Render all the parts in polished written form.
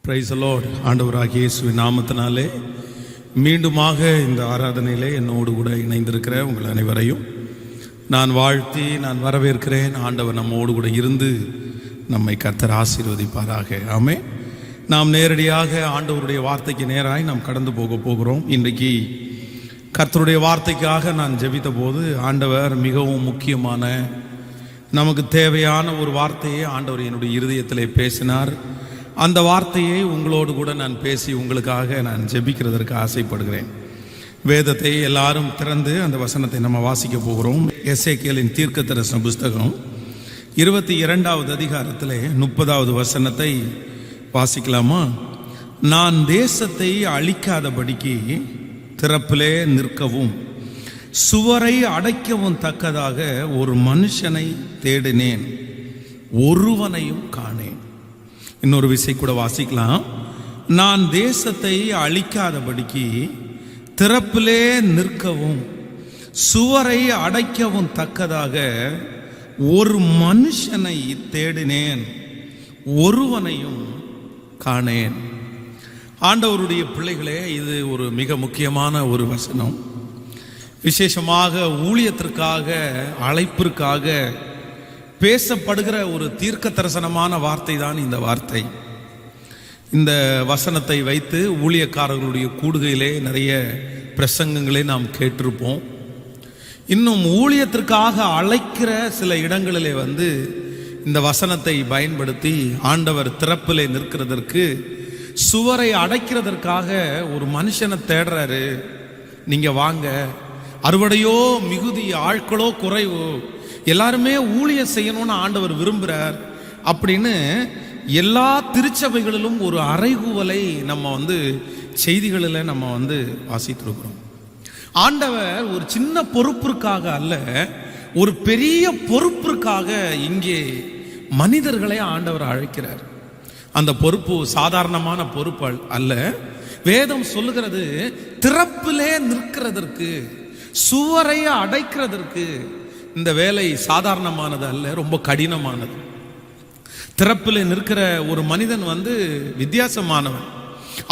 Price the Lord. ஆண்டவராகிய இயேசுவின் நாமத்தினாலே மீண்டுமாக இந்த ஆராதனையிலே என்னோடு கூட இணைந்திருக்கிற உங்கள் அனைவரையும் நான் வாழ்த்தி நான் வரவேற்கிறேன். ஆண்டவர் நம்மோடு கூட இருந்து நம்மை கர்த்தர் ஆசீர்வதிப்பாராக. ஆமென். நாம் நேரடியாக ஆண்டவருடைய வார்த்தைக்கு நேராய் நாம் கடந்து போகிறோம். இன்றைக்கு கர்த்தருடைய வார்த்தைக்காக நான் ஜெபித்த போது ஆண்டவர் மிகவும் முக்கியமான நமக்கு தேவையான ஒரு வார்த்தையை ஆண்டவர் என்னுடைய இருதயத்திலே பேசினார். அந்த வார்த்தையை உங்களோடு கூட நான் பேசி உங்களுக்காக நான் ஜெபிக்கிறதற்கு ஆசைப்படுகிறேன். வேதத்தை எல்லாரும் திறந்து அந்த வசனத்தை நம்ம வாசிக்க போகிறோம். எசேக்கியேலின் தீர்க்கதரிசன புஸ்தகம் 22வது அதிகாரத்திலே 30வது வசனத்தை வாசிக்கலாமா? நான் தேசத்தை அழிக்காதபடிக்கு திறப்பிலே நிற்கவும் சுவரை அடைக்கவும் தக்கதாக ஒரு மனுஷனை தேடினேன், ஒருவனையும் காணேன். இன்னொரு விசை கூட வாசிக்கலாம். நான் தேசத்தை அழிக்காதபடிக்கு திறப்பிலே நிற்கவும் சுவரை அடைக்கவும் தக்கதாக ஒரு மனுஷனை தேடினேன், ஒருவனையும் காணேன். ஆண்டவருடைய பிள்ளைகளே, இது ஒரு மிக முக்கியமான ஒரு வசனம். விசேஷமாக ஊழியத்திற்காக அழைப்பிற்காக பேசப்படுகிற ஒரு தீர்க்க தரிசனமான வார்த்தை தான் இந்த வார்த்தை. இந்த வசனத்தை வைத்து ஊழியக்காரர்களுடைய கூடுகையிலே நிறைய பிரசங்கங்களை நாம் கேட்டிருப்போம். இன்னும் ஊழியத்திற்காக அழைக்கிற சில இடங்களிலே இந்த வசனத்தை பயன்படுத்தி ஆண்டவர் திறப்பிலே நிற்கிறதற்கு சுவரை அடைக்கிறதற்காக ஒரு மனுஷனை தேடுறாரு. நீங்க வாங்க, அறுவடையோ மிகுதி, ஆட்களோ குறைவு, எல்லாருமே ஊழியம் செய்யணும்னு ஆண்டவர் விரும்புகிறார் அப்படின்னு எல்லா திருச்சபைகளிலும் ஒரு அறைகூவலை நம்ம செய்திகளில் நம்ம வாசித்திருக்கிறோம். ஆண்டவர் ஒரு சின்ன பொறுப்பிற்காக அல்ல, ஒரு பெரிய பொறுப்பிற்காக இங்கே மனிதர்களை ஆண்டவர் அழைக்கிறார். அந்த பொறுப்பு சாதாரணமான பொறுப்பு அல்ல. வேதம் சொல்லுகிறது திறப்பிலே நிற்கிறதற்கு, சுவரை அடைக்கிறதற்கு இந்த வேலை சாதாரணமானது அல்ல, ரொம்ப கடினமானது. திறப்பில் நிற்கிற ஒரு மனிதன் வித்தியாசமானவன்.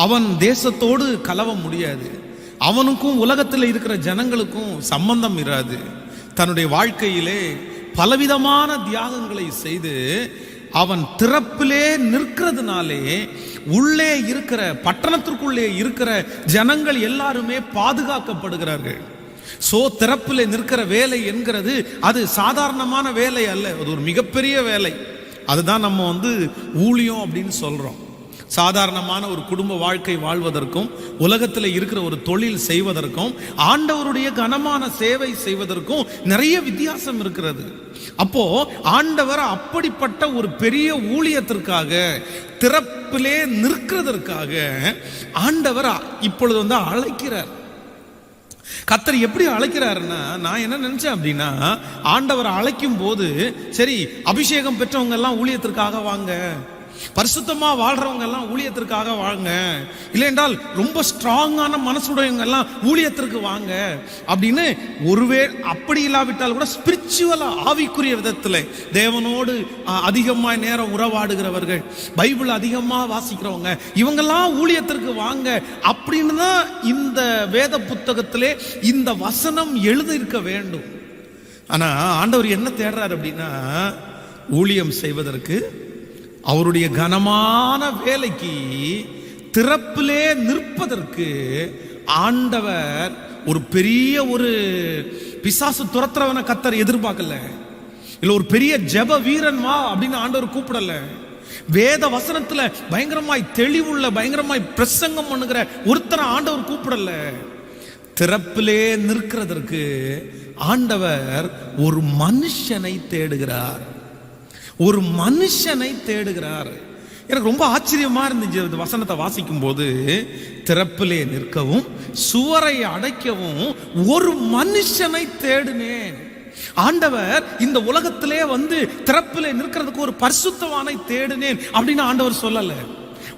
அவன் தேசத்தோடு கலவ முடியாது. அவனுக்கும் உலகத்தில் இருக்கிற ஜனங்களுக்கும் சம்பந்தம் இராது. தன்னுடைய வாழ்க்கையிலே பலவிதமான தியாகங்களை செய்து அவன் திறப்பிலே நிற்கிறதுனாலே உள்ளே இருக்கிற பட்டணத்திற்குள்ளே இருக்கிற ஜனங்கள் எல்லாருமே பாதுகாக்கப்படுகிறார்கள். திறப்பிலே நிற்கிற வேலை என்கிறது அது சாதாரணமான வேலை அல்ல, அது ஒரு மிகப்பெரிய வேலை. அதுதான் நம்ம ஊழியம் அப்படின்னு சொல்றோம். சாதாரணமான ஒரு குடும்ப வாழ்க்கை வாழ்வதற்கும் உலகத்தில் இருக்கிற ஒரு தொழில் செய்வதற்கும் ஆண்டவருடைய கனமான சேவை செய்வதற்கும் நிறைய வித்தியாசம் இருக்கிறது. அப்போ ஆண்டவர் அப்படிப்பட்ட ஒரு பெரிய ஊழியத்திற்காக திறப்பிலே நிற்கிறதற்காக ஆண்டவர் இப்பொழுது அழைக்கிறார். கர்த்தர் எப்படி அழைக்கிறாருன்னா, நான் என்ன நினைச்சேன் அப்படின்னா, ஆண்டவர் அழைக்கும் போது சரி அபிஷேகம் பெற்றவங்க எல்லாம் ஊழியத்திற்காக வாங்க, பரிசுத்தமா வாழ்றவங்க எல்லாம் ஊழியத்திற்காக வாங்க, இல்லை என்றால் ரொம்ப ஸ்ட்ராங்கான மனசுடையவங்க எல்லாம் ஊழியத்திற்கு வாங்க அப்படின்னு. ஒருவேளை அப்படி இல்லாவிட்டால் கூட ஸ்பிரிச்சுவலா ஆவிக்குரிய விதத்தில் தேவனோடு அதிகமாக நேரம் உறவாடுகிறவர்கள், பைபிள் அதிகமாக வாசிக்கிறவங்க, இவங்கெல்லாம் ஊழியத்திற்கு வாங்க அப்படின்னு தான் இந்த வேத புத்தகத்திலே இந்த வசனம் எழுதியிருக்க வேண்டும். ஆனா ஆண்டவர் என்ன தேடுறார் அப்படின்னா, ஊழியம் செய்வதற்கு, அவருடைய கனமான வேலைக்கு திறப்பிலே நிற்பதற்கு ஆண்டவர் ஒரு பெரிய ஒரு பிசாசு துரத்துறவனை கர்த்தர் எதிர்பார்க்கல. இல்ல ஒரு பெரிய ஜெப வீரன் வா அப்படின்னு ஆண்டவர் கூப்பிடல. வேத வசனத்துல பயங்கரமாய் தெளிவுள்ள பயங்கரமாய் பிரசங்கம் பண்ணுகிற ஒருத்தரை ஆண்டவர் கூப்பிடல. திறப்பிலே நிற்கிறதற்கு ஆண்டவர் ஒரு மனுஷனை தேடுகிறார், ஒரு மனுஷனை தேடுகிறார். எனக்கு ரொம்ப ஆச்சரியமா இருந்துச்சு வசனத்தை வாசிக்கும் போது. திறப்பிலே நிற்கவும் சுவரை அடைக்கவும் ஒரு மனுஷனை தேடினேன். ஆண்டவர் இந்த உலகத்திலே திறப்பிலே நிற்கிறதுக்கு ஒரு பரிசுத்தவானை தேடினேன் அப்படின்னு ஆண்டவர் சொல்லல.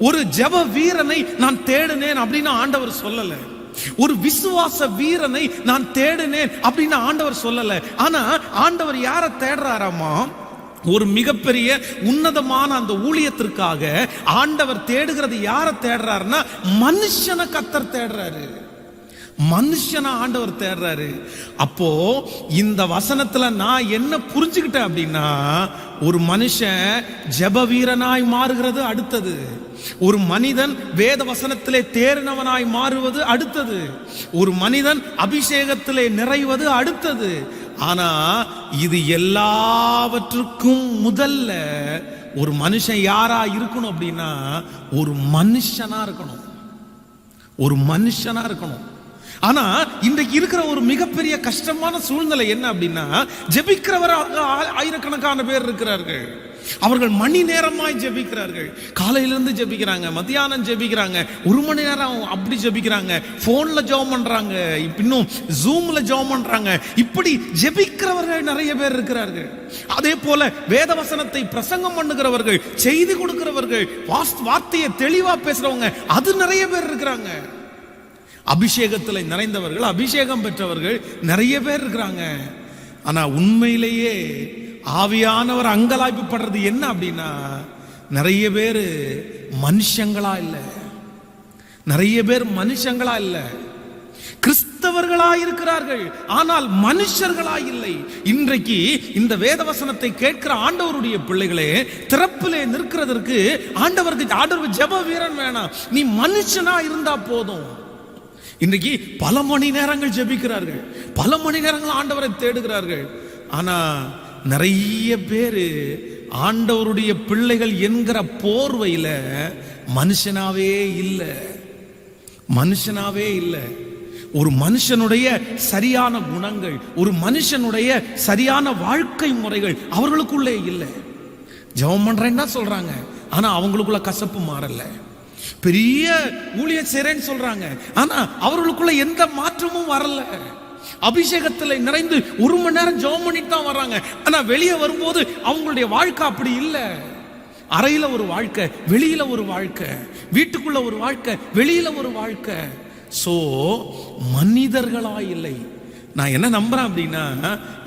ஒரு ஜெப வீரனை நான் தேடினேன் அப்படின்னு ஆண்டவர் சொல்லல. ஒரு விசுவாச வீரனை நான் தேடினேன் அப்படின்னு ஆண்டவர் சொல்லல. ஆனா ஆண்டவர் யாரை தேடுறாராமா? ஒரு மிகப்பெரிய உன்னதமான அந்த ஊழியத்திற்காக ஆண்டவர் தேடுகிறது யாரை தேடுறாருன்னா மனுஷனை கர்த்தர் தேடுறாரு, மனுஷனை ஆண்டவர் தேடுறாரு. அப்போ இந்த வசனத்துல நான் என்ன புரிஞ்சுக்கிட்டேன் அப்படின்னா, ஒரு மனுஷன் ஜெப வீரனாய் மாறுகிறது அடுத்தது, ஒரு மனிதன் வேத வசனத்திலே தேறினவனாய் மாறுவது அடுத்தது, ஒரு மனிதன் அபிஷேகத்திலே நிறைவது அடுத்தது. ஆனா இது எல்லாவற்றுக்கும் முதல்ல ஒரு மனுஷன் யாரா இருக்கணும் அப்படின்னா ஒரு மனுஷனா இருக்கணும், ஒரு மனுஷனா இருக்கணும். ஆனா இன்றைக்கு இருக்கிற ஒரு மிகப்பெரிய கஷ்டமான சூழ்நிலை என்ன அப்படின்னா, ஜெபிக்கிறவராக ஆயிரக்கணக்கான பேர் இருக்கிறார்கள். அவர்கள் மணி நேரமாய் ஜெபிக்கிறார்கள். காலையிலிருந்து ஜெபிக்கிறாங்க, மத்தியானம் ஜெபிக்கிறாங்க, 1 மணி நேரம் அப்படி ஜெபிக்கிறாங்க, போன்ல ஜெபம் பண்றாங்க, இன்னும் ஜூம்ல ஜெபம் பண்றாங்க. இப்படி ஜெபிக்கிறவர்கள் நிறைய பேர் இருக்கிறார்கள். அதே போல வேதவசனத்தை பிரசங்கம் பண்ணுகிறவர்கள், செய்தி கொடுக்கிறவர்கள், வார்த்தையை தெளிவா பேசுறவங்க, அது நிறைய பேர் இருக்கிறாங்க. அபிஷேகத்தில் நிறைந்தவர்கள், அபிஷேகம் பெற்றவர்கள் நிறைய பேர் இருக்கிறாங்க. ஆனா உண்மையிலேயே ஆவியானவர் அங்கலாய்ப்பு படுறது என்ன அப்படின்னா, நிறைய பேர் மனுஷங்களா இல்லை, நிறைய பேர் மனுஷங்களா இல்லை, கிறிஸ்தவர்களா இருக்கிறார்கள், ஆனால் மனுஷர்களா இல்லை. இன்றைக்கு இந்த வேதவசனத்தை கேட்கிற ஆண்டவருடைய பிள்ளைகளே, திறப்பிலே நிற்கிறதற்கு ஆண்டவர் ஜெப வீரன் வேணாம், நீ மனுஷனா இருந்தா போதும். இன்றைக்கு பல மணி நேரங்கள் ஜெபிக்கிறார்கள், பல மணி நேரங்கள் ஆண்டவரை தேடுகிறார்கள். ஆனா நிறைய பேர் ஆண்டவருடைய பிள்ளைகள் என்கிற போர்வையில மனுஷனாவே இல்லை, மனுஷனாவே இல்லை. ஒரு மனுஷனுடைய சரியான குணங்கள், ஒரு மனுஷனுடைய சரியான வாழ்க்கை முறைகள் அவர்களுக்குள்ளே இல்லை. ஜெபம் பண்றேன்னா சொல்றாங்க, ஆனா அவங்களுக்குள்ள கசப்பு மாறல. பெரிய ஊழியம் செய்றேன்னு சொல்றாங்க, ஆனா அவர்களுக்குள்ள எந்த மாற்றமும் வரல. அபிஷேகத்தில் நிறைந்து 1 மணி நேரம் ஜெபம் பண்ணிட்டு தான் வர்றாங்க, ஆனா வெளியே வரும்போது அவங்களுடைய வாழ்க்கை அப்படி இல்லை. அறையில ஒரு வாழ்க்கை, வெளியில ஒரு வாழ்க்கை, வீட்டுக்குள்ள ஒரு வாழ்க்கை, வெளியில ஒரு வாழ்க்கை. சோ மனிதர்களா இல்லை. நான் என்ன நம்புறேன் அப்படின்னா,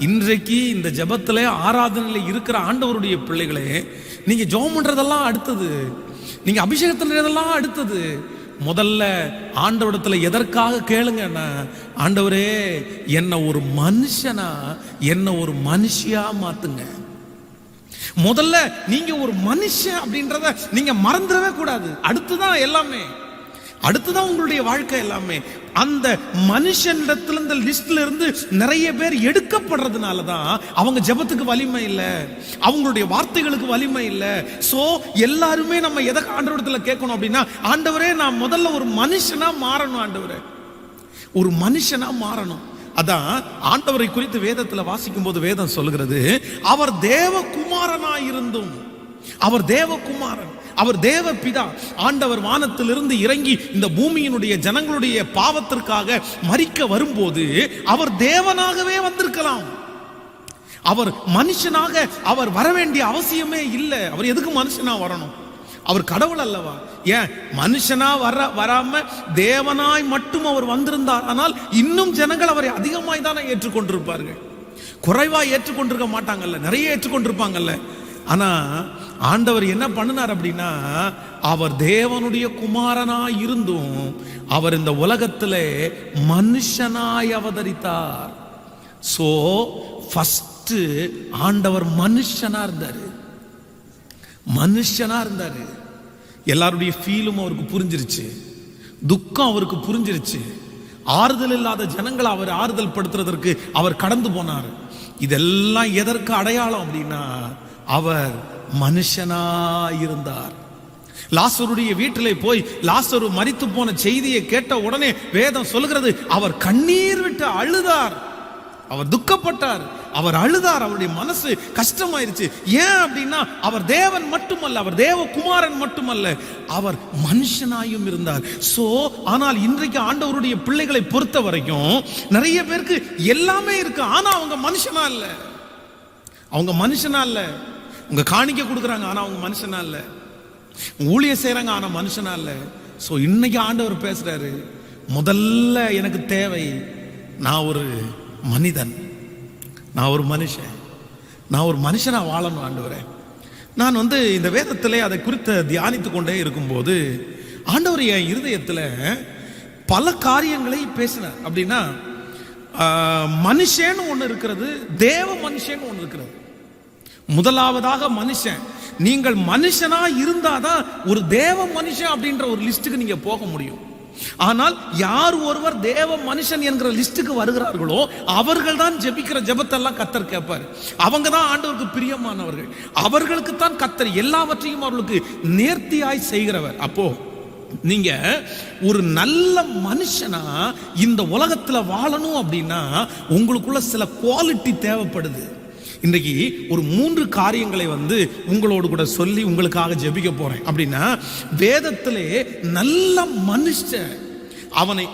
இன்றைக்கு இந்த ஜெபத்திலே ஆராதனையில இருக்கிற ஆண்டவருடைய பிள்ளைகளே, நீங்க ஜெபம் பண்றதெல்லாம் அடுத்தது, நீங்க அபிஷேகத்தின் அடுத்தது. முதல்ல ஆண்டவரிடத்துல எதற்காக கேளுங்கன்னா, ஆண்டவரே என்ன ஒரு மனுஷனா, என்ன ஒரு மனுஷியா மாத்துங்க. முதல்ல நீங்க ஒரு மனுஷன் அப்படின்றத நீங்க மறந்துடவே கூடாது. அடுத்துதான் எல்லாமே, அடுத்துதான் உங்களுடைய வாழ்க்கை எல்லாமே. அந்த மனுஷனிடத்துல இந்த லிஸ்ட்ல இருந்து நிறைய பேர் எடுக்கப்படுறதுனால தான் அவங்க ஜெபத்துக்கு வலிமை இல்லை, அவங்களுடைய வார்த்தைகளுக்கு வலிமை இல்லை. சோ எல்லாருமே நம்ம எதை ஆண்டவரிடத்துல கேட்கணும் அப்படின்னா, ஆண்டவரே நான் முதல்ல ஒரு மனுஷனா மாறணும், ஆண்டவரே ஒரு மனுஷனா மாறணும். அதான் ஆண்டவரை குறித்து வேதத்துல வாசிக்கும் போது வேதம் சொல்லுகிறது, அவர் தேவகுமாரனாய் இருந்தும், அவர் தேவகுமாரன், அவர் தேவ பிதா. ஆண்டவர் வானத்திலிருந்து இறங்கி இந்த பூமியினுடைய ஜனங்களுடைய பாவத்திற்காக மரிக்க வரும்போது அவர் தேவனாகவே வந்திருக்கலாம். அவர் மனுஷனாக அவர் வர வேண்டிய அவசியமே இல்லை. அவர் எதுக்கு மனுஷனா வரணும்? அவர் கடவுள் அல்லவா? ஏன் மனுஷனா வராம தேவனாய் மட்டும் அவர் வந்திருந்தார், ஆனால் இன்னும் ஜனங்கள் அவரை அதிகமாய் தானே ஏற்றுக்கொண்டிருப்பார்கள். குறைவா ஏற்றுக்கொண்டிருக்க மாட்டாங்கல்ல, நிறைய ஏற்றுக்கொண்டிருப்பாங்கல்ல. ஆனா ஆண்டவர் என்ன பண்ணினார் அப்படின்னா, அவர் தேவனுடைய குமாரனாய் இருந்தும் அவர் இந்த உலகத்திலே மனுஷனாய் அவதரித்தார். சோ ஃபர்ஸ்ட் ஆண்டவர் மனுஷனா இருந்தாரு, மனுஷனா இருந்தாரு. எல்லாருடைய ஃபீலும் அவருக்கு புரிஞ்சிருச்சு, துக்கம் அவருக்கு புரிஞ்சிருச்சு. ஆறுதல் இல்லாத ஜனங்களை அவர் ஆறுதல் படுத்துறதற்கு அவர் கடந்து போனார். இதெல்லாம் எதற்கு அடையாளம் அப்படின்னா, அவர் மனுஷனாயிருந்தார். லாசருடைய வீட்டிலே போய் லாசரு மரித்து போன செய்தியை கேட்ட உடனே வேதம் சொல்லுகிறது, அவர் கண்ணீர் விட்டு அழுதார், அவர் துக்கப்பட்டார், அவர் அழுதார், அவருடைய மனசு கஷ்டமாயிருச்சு. ஏன் அப்படின்னா, அவர் தேவன் மட்டுமல்ல, அவர் தேவகுமாரன் மட்டுமல்ல, அவர் மனுஷனாயும் இருந்தார். சோ ஆனால் இன்றைக்கு ஆண்டவருடைய பிள்ளைகளை பொறுத்த வரைக்கும் நிறைய பேருக்கு எல்லாமே இருக்கு, ஆனா அவங்க மனுஷனா இல்ல, அவங்க மனுஷனா இல்ல. உங்க காணிக்க கொடுக்குறாங்க, ஆனா அவங்க மனுஷனா இல்ல. ஊழியம் செய்யறாங்க, ஆனா மனுஷனா இல்ல. சோ இன்னைக்கு ஆண்டவர் பேசுறாரு, முதல்ல எனக்கு தேவை நான் ஒரு மனிதன், நான் ஒரு மனுஷன், நான் ஒரு மனுஷனா வாழணும் ஆண்டவரே. நான் இந்த வேதத்திலே அதை குறித்து தியானித்து கொண்டே இருக்கும்போது ஆண்டவர் என் இருதயத்தில் பல காரியங்களை பேசினார். அப்படின்னா மனுஷன்னு ஒன்று இருக்கிறது, தேவ மனுஷன்னு ஒன்று இருக்கிறது. முதலாவதாக மனுஷன். நீங்கள் மனுஷனா இருந்தாதான் ஒரு தேவ மனுஷன் அப்படின்ற ஒரு லிஸ்டுக்கு நீங்க போக முடியும். ஆனால் யார் ஒருவர் தேவ மனுஷன் என்கிற லிஸ்டுக்கு வருகிறார்களோ அவர்கள் தான் ஜெபிக்கிற ஜெபத்தெல்லாம் கர்த்தர் கேட்பார். அவங்க தான் ஆண்டவருக்கு பிரியமானவர்கள். அவர்களுக்கு தான் கர்த்தர் எல்லாவற்றையும் அவர்களுக்கு நேர்த்தியாய் செய்கிறவர். அப்போ நீங்க ஒரு நல்ல மனுஷனா இந்த உலகத்துல வாழணும் அப்படின்னா உங்களுக்குள்ள சில குவாலிட்டி தேவைப்படுது. இன்றைக்கு ஒரு 3 காரியங்களை உங்களோடு கூட சொல்லி உங்களுக்காக ஜெபிக்க போறேன். அப்படின்னா வேதத்திலே நல்ல மனுஷன், அவனை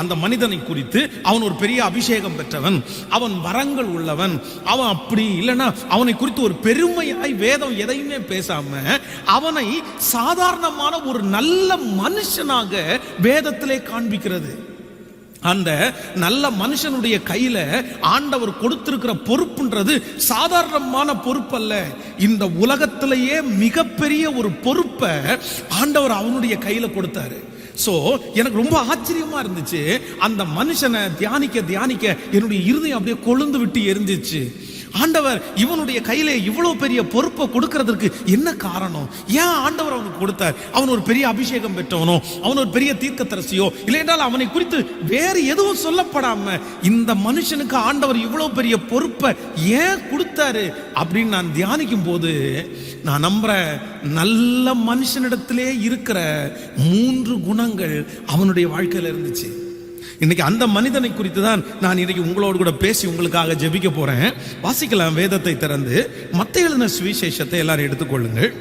அந்த மனிதனை குறித்து அவன் ஒரு பெரிய அபிஷேகம் பெற்றவன், அவன் வரங்கள் உள்ளவன், அவன் அப்படி இல்லைன்னா அவனை குறித்து ஒரு பெருமையாய் வேதம் எதையுமே பேசாம அவனை சாதாரணமான ஒரு நல்ல மனுஷனாக வேதத்திலே காண்பிக்கிறது. அந்த நல்ல மனுஷனுடைய கையில ஆண்டவர் கொடுத்திருக்கிற பொறுப்புன்றது சாதாரணமான பொறுப்பு அல்ல. இந்த உலகத்திலேயே மிகப்பெரிய ஒரு பொறுப்பை ஆண்டவர் அவனுடைய கையில கொடுத்தாரு. சோ எனக்கு ரொம்ப ஆச்சரியமா இருந்துச்சு. அந்த மனுஷனை தியானிக்க என்னுடைய இருதயம் அப்படியே கொழுந்து விட்டு எரிஞ்சிச்சு. ஆண்டவர் இவனுடைய கையில இவ்வளவு பெரிய பொறுப்பை கொடுக்கிறதுக்கு என்ன காரணம்? ஏன் ஆண்டவர் அவனுக்கு கொடுத்தார்? அவன் ஒரு பெரிய அபிஷேகம் பெற்றவனோ, அவன் ஒரு பெரிய தீர்க்கதரிசியோ இல்லை என்றால் அவனை குறித்து வேறு எதுவும் சொல்லப்படாம இந்த மனுஷனுக்கு ஆண்டவர் இவ்வளவு பெரிய பொறுப்பை ஏன் கொடுத்தாரு அப்படின்னு நான் தியானிக்கும் போது நான் நம்புறேன், நல்ல மனுஷனிடத்திலே இருக்கிற 3 குணங்கள் அவனுடைய வாழ்க்கையில இருந்துச்சு. இன்னைக்கு அந்த மனிதனை குறித்து தான் நான் இன்னைக்கு உங்களோடு கூட பேசி உங்களுக்காக ஜெபிக்க போறேன். வாசிக்கலாம் வேதத்தை திறந்து. மத்தேயு எழுதின சுவிசேஷத்தை எல்லாரும் எடுத்துக்கொள்ளுங்கள்.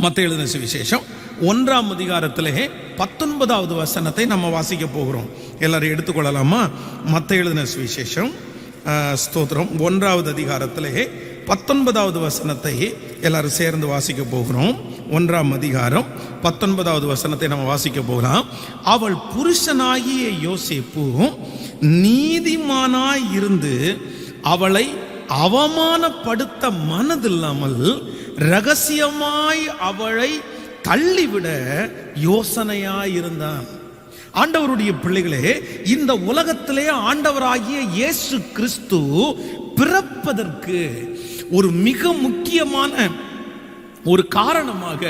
மத்தேயு எழுதின சுவிசேஷம் 1ஆம் அதிகாரத்திலே 19வது வசனத்தை நம்ம வாசிக்க போகிறோம். எல்லாரும் எடுத்துக்கொள்ளலாமா? மத்தேயு எழுதின சுவிசேஷம் ஸ்தோத்திரம் 1வது அதிகாரத்திலே 19வது வசனத்தை எல்லாரும் சேர்ந்து வாசிக்க போகிறோம். 1ஆம் அதிகாரம் 19வது வசனத்தை நம்ம வாசிக்க போகலாம். அவள் புருஷனாகிய யோசேப்பு நீதிமானாய் இருந்து அவளை அவமானப்படுத்த மனதில்லாமல் ரகசியமாய் அவளை தள்ளிவிட யோசனையாய் இருந்தான். ஆண்டவருடைய பிள்ளைகளே, இந்த உலகத்திலே ஆண்டவராகிய இயேசு கிறிஸ்து பிறப்பதற்கு ஒரு மிக முக்கியமான ஒரு காரணமாக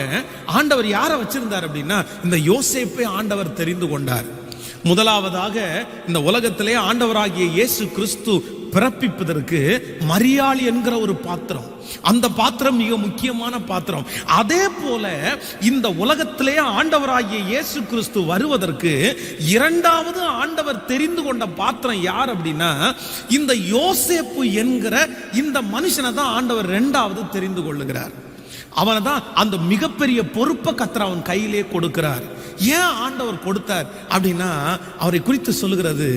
ஆண்டவர் யாரை வச்சிருந்தார் அப்படின்னா இந்த யோசேப்பை ஆண்டவர் தெரிந்து கொண்டார். முதலாவதாக இந்த உலகத்திலே ஆண்டவராகிய இயேசு கிறிஸ்து பிறப்பிப்பதற்கு மரியாள் என்கிற ஒரு பாத்திரம், அந்த பாத்திரம் மிக முக்கியமான பாத்திரம். அதே போல இந்த உலகத்திலே ஆண்டவராகிய இயேசு கிறிஸ்து வருவதற்கு 2வது ஆண்டவர் தெரிந்து கொண்ட பாத்திரம் யார் அப்படின்னா இந்த யோசேப்பு என்கிற இந்த மனுஷனை தான் ஆண்டவர் 2வது தெரிந்து கொள்ளுகிறார். அவனை தான் அந்த மிகப்பெரிய பொறுப்பை கர்த்தர் அவன் கையிலே கொடுக்கிறார். ஏன் ஆண்டவர் கொடுத்தார் அப்படின்னா அவரை குறித்து சொல்லுகிறது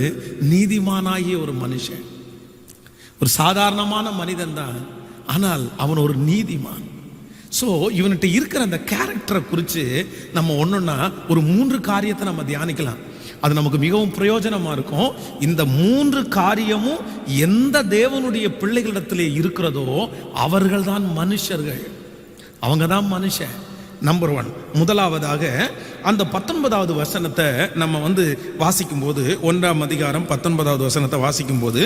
நீதிமானாகிய ஒரு மனுஷன். ஒரு சாதாரணமான மனிதன் தான், ஆனால் அவன் ஒரு நீதிமான். ஸோ இவன்கிட்ட இருக்கிற அந்த கேரக்டரை குறித்து நம்ம ஒன்றுன்னா ஒரு 3 காரியத்தை நம்ம தியானிக்கலாம். அது நமக்கு மிகவும் பிரயோஜனமா இருக்கும். இந்த 3 காரியமும் எந்த தேவனுடைய பிள்ளைகளிடத்திலே இருக்கிறதோ அவர்கள் தான் மனுஷர்கள், அவங்க தான் மனுஷன். நம்பர் 1. முதலாவதாக அந்த 19வது வசனத்தை நம்ம வாசிக்கும் போது 1ஆம் அதிகாரம் 19வது வசனத்தை வாசிக்கும் போது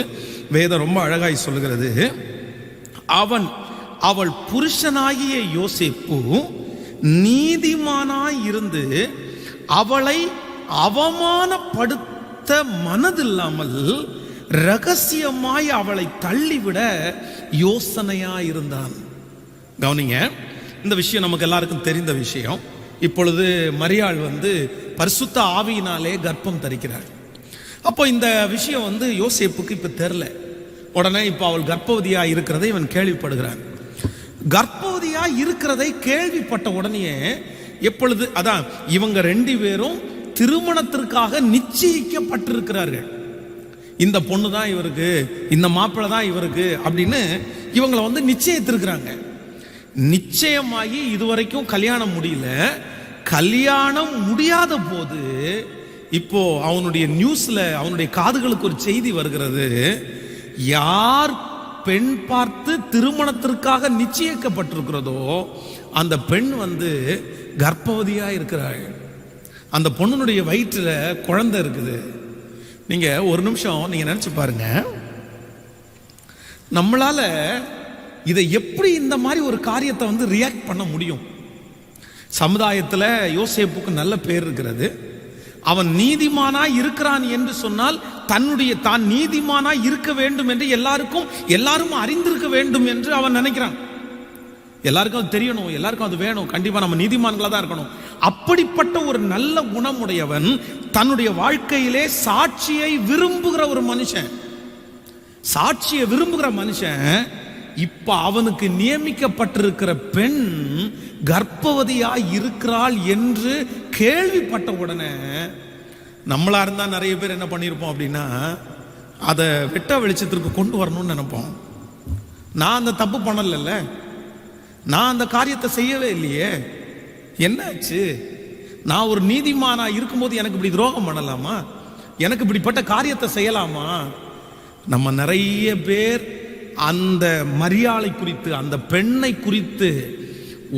வேதம் ரொம்ப அழகாய் சொல்லுகிறது. அவள் புருஷனாகிய யோசேப்பு நீதிமானாய் இருந்து அவளை அவமானப்படுத்த மனதில்லாமல் ரகசியமாய் அவளை தள்ளிவிட யோசனையாய் இருந்தான். கவனிங்க, இந்த விஷயம் நமக்கு எல்லாருக்கும் தெரிந்த விஷயம். இப்பொழுது மரியாள் பரிசுத்த ஆவியினாலே கர்ப்பம் தரிக்கிறாள். அப்போ இந்த விஷயம் யோசேப்புக்கு இப்ப தெரியல. உடனே இப்ப அவள் கர்ப்பவதியா இருக்கிறதை இவன் கேள்விப்படுகிறான். கர்ப்பவதியா இருக்கிறதை கேள்விப்பட்ட உடனே எப்பொழுது அதான் இவங்க 2 பேரும் திருமணத்திற்காக நிச்சயிக்கப்பட்டிருக்கிறார்கள். இந்த பொண்ணு தான் இவருக்கு, இந்த மாப்பிள்ளை தான் இவருக்கு அப்படின்னு இவங்களை நிச்சயித்திருக்கிறாங்க. நிச்சயமாகி இதுவரைக்கும் கல்யாணம் முடியல. கல்யாணம் முடியாத போது இப்போ அவனுடைய நியூஸ்ல அவனுடைய காதுகளுக்கு ஒரு செய்தி வருகிறது. யார் பெண் பார்த்து திருமணத்திற்காக நிச்சயிக்கப்பட்டிருக்கிறதோ அந்த பெண் கர்ப்பவதியா இருக்கிறாள். அந்த பொண்ணுடைய வயிற்றுல குழந்தை இருக்குது. நீங்க ஒரு நிமிஷம் நீங்க நினைச்சு பாருங்க, நம்மளால இதை எப்படி இந்த மாதிரி ஒரு காரியத்தை ரியாக்ட் பண்ண முடியும்? சமுதாயத்தில் யோசேப்புக்கு நல்ல பேர் இருக்கிறது. அவன் நீதிமானாய் இருக்கிறான் என்று சொன்னால் தான் நீதிமானாய் இருக்க வேண்டும் என்று எல்லாரும் அறிந்திருக்க வேண்டும் என்று அவன் நினைக்கிறான். எல்லாருக்கும் அது தெரியணும், எல்லாருக்கும் அது வேணும், கண்டிப்பா நம்ம நீதிமான்களா தான் இருக்கணும். அப்படிப்பட்ட ஒரு நல்ல குணமுடையவன் தன்னுடைய வாழ்க்கையிலே சாட்சியை விரும்புகிற ஒரு மனுஷன், இப்ப அவனுக்கு நியமிக்கப்பட்டிருக்கிற பெண் கர்ப்பவதியாய் இருக்கிறாள் என்று கேள்விப்பட்ட உடனே நம்மளா இருந்தா நிறைய பேர் என்ன பண்ணிருப்போம் அப்படின்னா, அதை வெட்ட வெளிச்சத்திற்கு கொண்டு வரணும்னு நினைப்போம். நான் அந்த தப்பு பண்ணல, நான் அந்த காரியத்தை செய்யவே இல்லையே, என்னாச்சு? நான் ஒரு நீதிமானா இருக்கும்போது எனக்கு இப்படி துரோகம் பண்ணலாமா? எனக்கு இப்படிப்பட்ட காரியத்தை செய்யலாமா? நம்ம நிறைய பேர் அந்த மரியாதை குறித்து, அந்த பெண்ணை குறித்து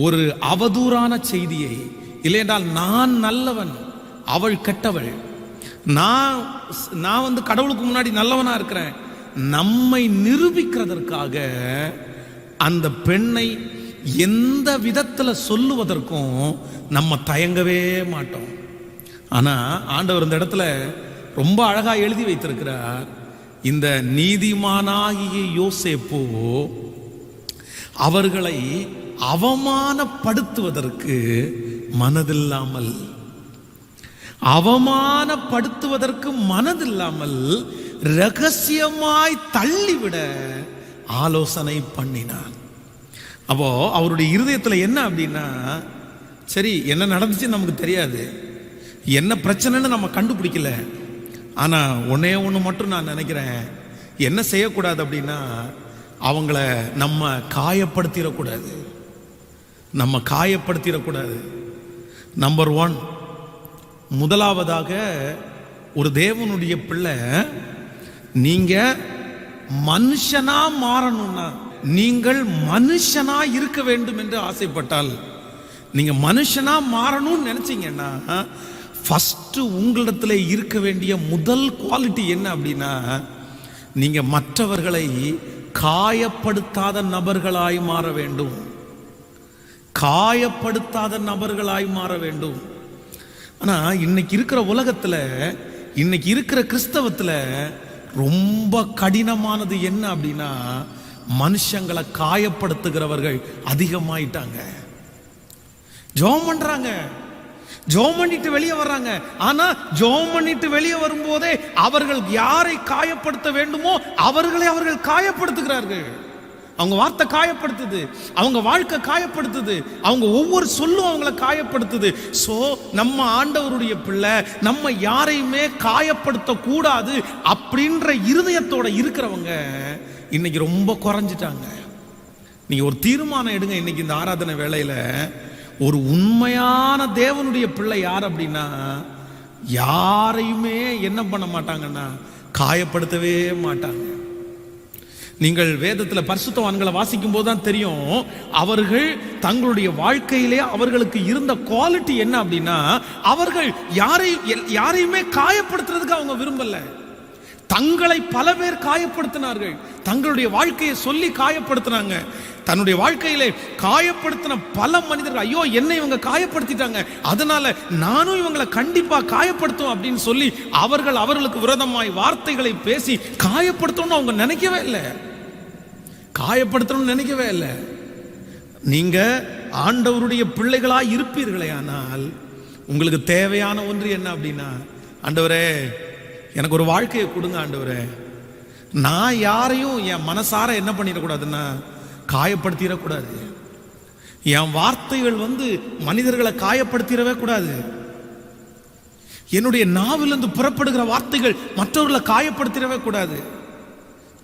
ஒரு அவதூறான செய்தியை, இல்லையென்றால் நான் நல்லவன் அவள் கெட்டவள், நான் கடவுளுக்கு முன்னாடி நல்லவனா இருக்கிறேன், நம்மை நிரூபிக்கிறதற்காக அந்த பெண்ணை எந்த விதத்துல சொல்லுவதற்கும் நம்ம தயங்கவே மாட்டோம். ஆனா ஆண்டவர் இந்த இடத்துல ரொம்ப அழகா எழுதி வைத்திருக்கிறார். இந்த நீதிமானாகிய யோசேப்பு அவர்களை அவமானப்படுத்துவதற்கு மனதில்லாமல் ரகசியமாய் தள்ளிவிட ஆலோசனை பண்ணினார். அப்போ அவருடைய இருதயத்தில் என்ன அப்படின்னா, சரி என்ன நடந்துச்சு நமக்கு தெரியாது, என்ன பிரச்சனைன்னு நம்ம கண்டுபிடிக்கல, ஆனா ஒன்னே ஒன்று மட்டும் நான் நினைக்கிறேன், என்ன செய்யக்கூடாது அப்படின்னா அவங்கள நம்ம காயப்படுத்திடக்கூடாது. நம்பர் 1, முதலாவதாக ஒரு தேவனுடைய பிள்ளை நீங்க மனுஷனா மாறணும்னா, நீங்கள் மனுஷனா இருக்க வேண்டும் என்று ஆசைப்பட்டால், நீங்க மனுஷனா மாறணும்னு நினைச்சீங்கன்னா ஃபர்ஸ்ட் உங்களிடத்துல இருக்க வேண்டிய முதல் குவாலிட்டி என்ன அப்படின்னா, நீங்க மற்றவர்களை காயப்படுத்தாத நபர்களாய் மாற வேண்டும். ஆனா இன்னைக்கு இருக்கிற உலகத்துல, இன்னைக்கு இருக்கிற கிறிஸ்தவத்துல ரொம்ப கடினமானது என்ன அப்படின்னா, மனுஷங்களை காயப்படுத்துகிறவர்கள் அதிகமாயிட்டாங்க. ஜெபம் பண்றாங்க, ஜெபம் பண்ணிட்டு வெளியே வர்றாங்க, ஆனா ஜெபம் பண்ணிட்டு வெளியே வரும்போதே அவர்கள் யாரை காயப்படுத்த வேண்டுமோ அவர்கள் காயப்படுத்துகிறார்கள். அவங்க வார்த்தை காயப்படுத்துது, அவங்க வாழ்க்கை காயப்படுத்துது, அவங்க ஒவ்வொரு சொல்லும் அவங்கள காயப்படுத்துது. சோ நம்ம ஆண்டவருடைய பிள்ளை, நம்ம யாரையுமே காயப்படுத்த கூடாது அப்படின்ற இருதயத்தோட இருக்கிறவங்க இன்னைக்கு ரொம்ப குறைஞ்சிட்டாங்க. நீங்க ஒரு தீர்மானம் எடுங்க, இன்னைக்கு இந்த ஆராதனை வேளையில ஒரு உண்மையான தேவனுடைய பிள்ளை யார் அப்படின்னா, யாரையுமே என்ன பண்ண மாட்டாங்கன்னா காயப்படுத்தவே மாட்டாங்க. நீங்கள் வேதத்தில் பரிசுத்தவான்களை வாசிக்கும் போதுதான் தெரியும், அவர்கள் தங்களுடைய வாழ்க்கையிலே அவர்களுக்கு இருந்த குவாலிட்டி என்ன அப்படின்னா, அவர்கள் யாரையுமே காயப்படுத்துறதுக்கு அவங்க விரும்பல. தங்களை பல பேர் காயப்படுத்தினார்கள், தங்களுடைய வாழ்க்கையை சொல்லி காயப்படுத்தினாங்க. தன்னுடைய வாழ்க்கையிலே காயப்படுத்தின பல மனிதர்கள், ஐயோ என்னை இவங்க காயப்படுத்திட்டாங்க, அதனால நானும் இவங்களை கண்டிப்பா காயப்படுத்தும் அப்படின்னு சொல்லி அவர்களுக்கு விரோதமாய் வார்த்தைகளை பேசி காயப்படுத்தணும்னு அவங்க நினைக்கவே இல்லை. நீங்க ஆண்டவருடைய பிள்ளைகளா இருப்பீர்களே, ஆனால் உங்களுக்கு தேவையான ஒன்று என்ன அப்படின்னா, ஆண்டவரே எனக்கு ஒரு வாழ்க்கையை கொடுங்க ஆண்டவரே, நான் யாரையும் என் மனசார என்ன பண்ணிடக்கூடாதுன்னா காயப்படுத்திடக்கூடாது, என் வார்த்தைகள் மனிதர்களை காயப்படுத்திடவே கூடாது, என்னுடைய நாவிலிருந்து புறப்படுகிற வார்த்தைகள் மற்றவர்களை காயப்படுத்திடவே கூடாது.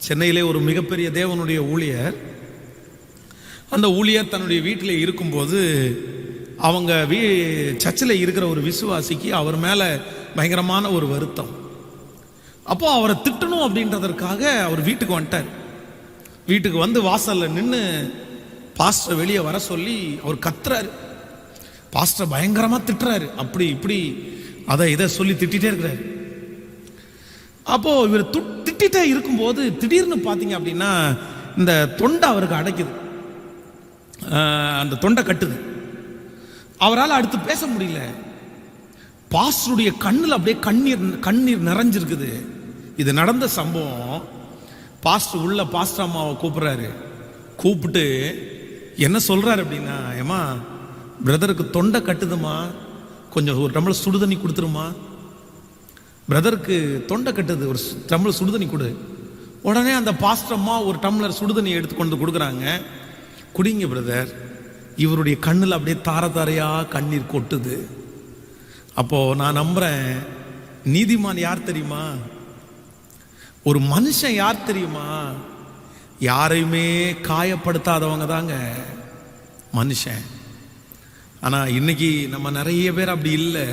சென்னையிலே ஒரு மிகப்பெரிய தேவனுடைய ஊழியர், அந்த ஊழியர் தன்னுடைய வீட்டில் இருக்கும்போது அவங்க சர்ச்சில் இருக்கிற ஒரு விசுவாசிக்கு அவர் மேலே பயங்கரமான ஒரு வருத்தம். அப்போ அவரை திட்டணும் அப்படின்றதற்காக அவர் வீட்டுக்கு வந்துட்டார். வீட்டுக்கு வந்து வாசல்ல நின்று பாஸ்டர் வெளியே வர சொல்லி அவர் கத்துறாரு. பாஸ்டர் பயங்கரமா திட்டுறாரு, அப்படி இப்படி அதை இதை சொல்லி திட்டிகிட்டே இருக்கிறாரு. அப்போ இவர் திட்டிகிட்டே இருக்கும்போது திடீர்னு பார்த்தீங்க அப்படின்னா இந்த தொண்டை அவருக்கு அடைக்குது, அந்த தொண்டை கட்டுது. அவரால் அடுத்து பேச முடியல. பாஸ்டருடைய கண்ணில் அப்படியே கண்ணீர் நிறைஞ்சிருக்குது. இது நடந்த சம்பவம். பாஸ்டர் உள்ள பாஸ்டர் அம்மாவை கூப்பிடுறாரு. கூப்பிட்டு என்ன சொல்றாரு அப்படின்னா, ஏமா பிரதருக்கு தொண்டை கட்டுதுமா, கொஞ்சம் ஒரு டம்ளர் சுடுதண்ணி கொடுத்துருமா, பிரதருக்கு தொண்டை கட்டுது, ஒரு டம்ளர் சுடுதண்ணி கொடு. உடனே அந்த பாஸ்டர் அம்மா ஒரு டம்ளர் சுடுதண்ணி எடுத்துக்கொண்டு கொடுக்குறாங்க. குடிங்க பிரதர். இவருடைய கண்ணில் அப்படியே தார தாரையா கண்ணீர் கொட்டுது. அப்போ நான் நம்புறேன், நீதிமான் யார் தெரியுமா? ஒரு மனுஷன் யார் தெரியுமா? யாரையுமே காயப்படுத்தாதவங்க தாங்க மனுஷன். ஆனா இன்னைக்கு நம்ம நிறைய பேர் அப்படி இல்லை.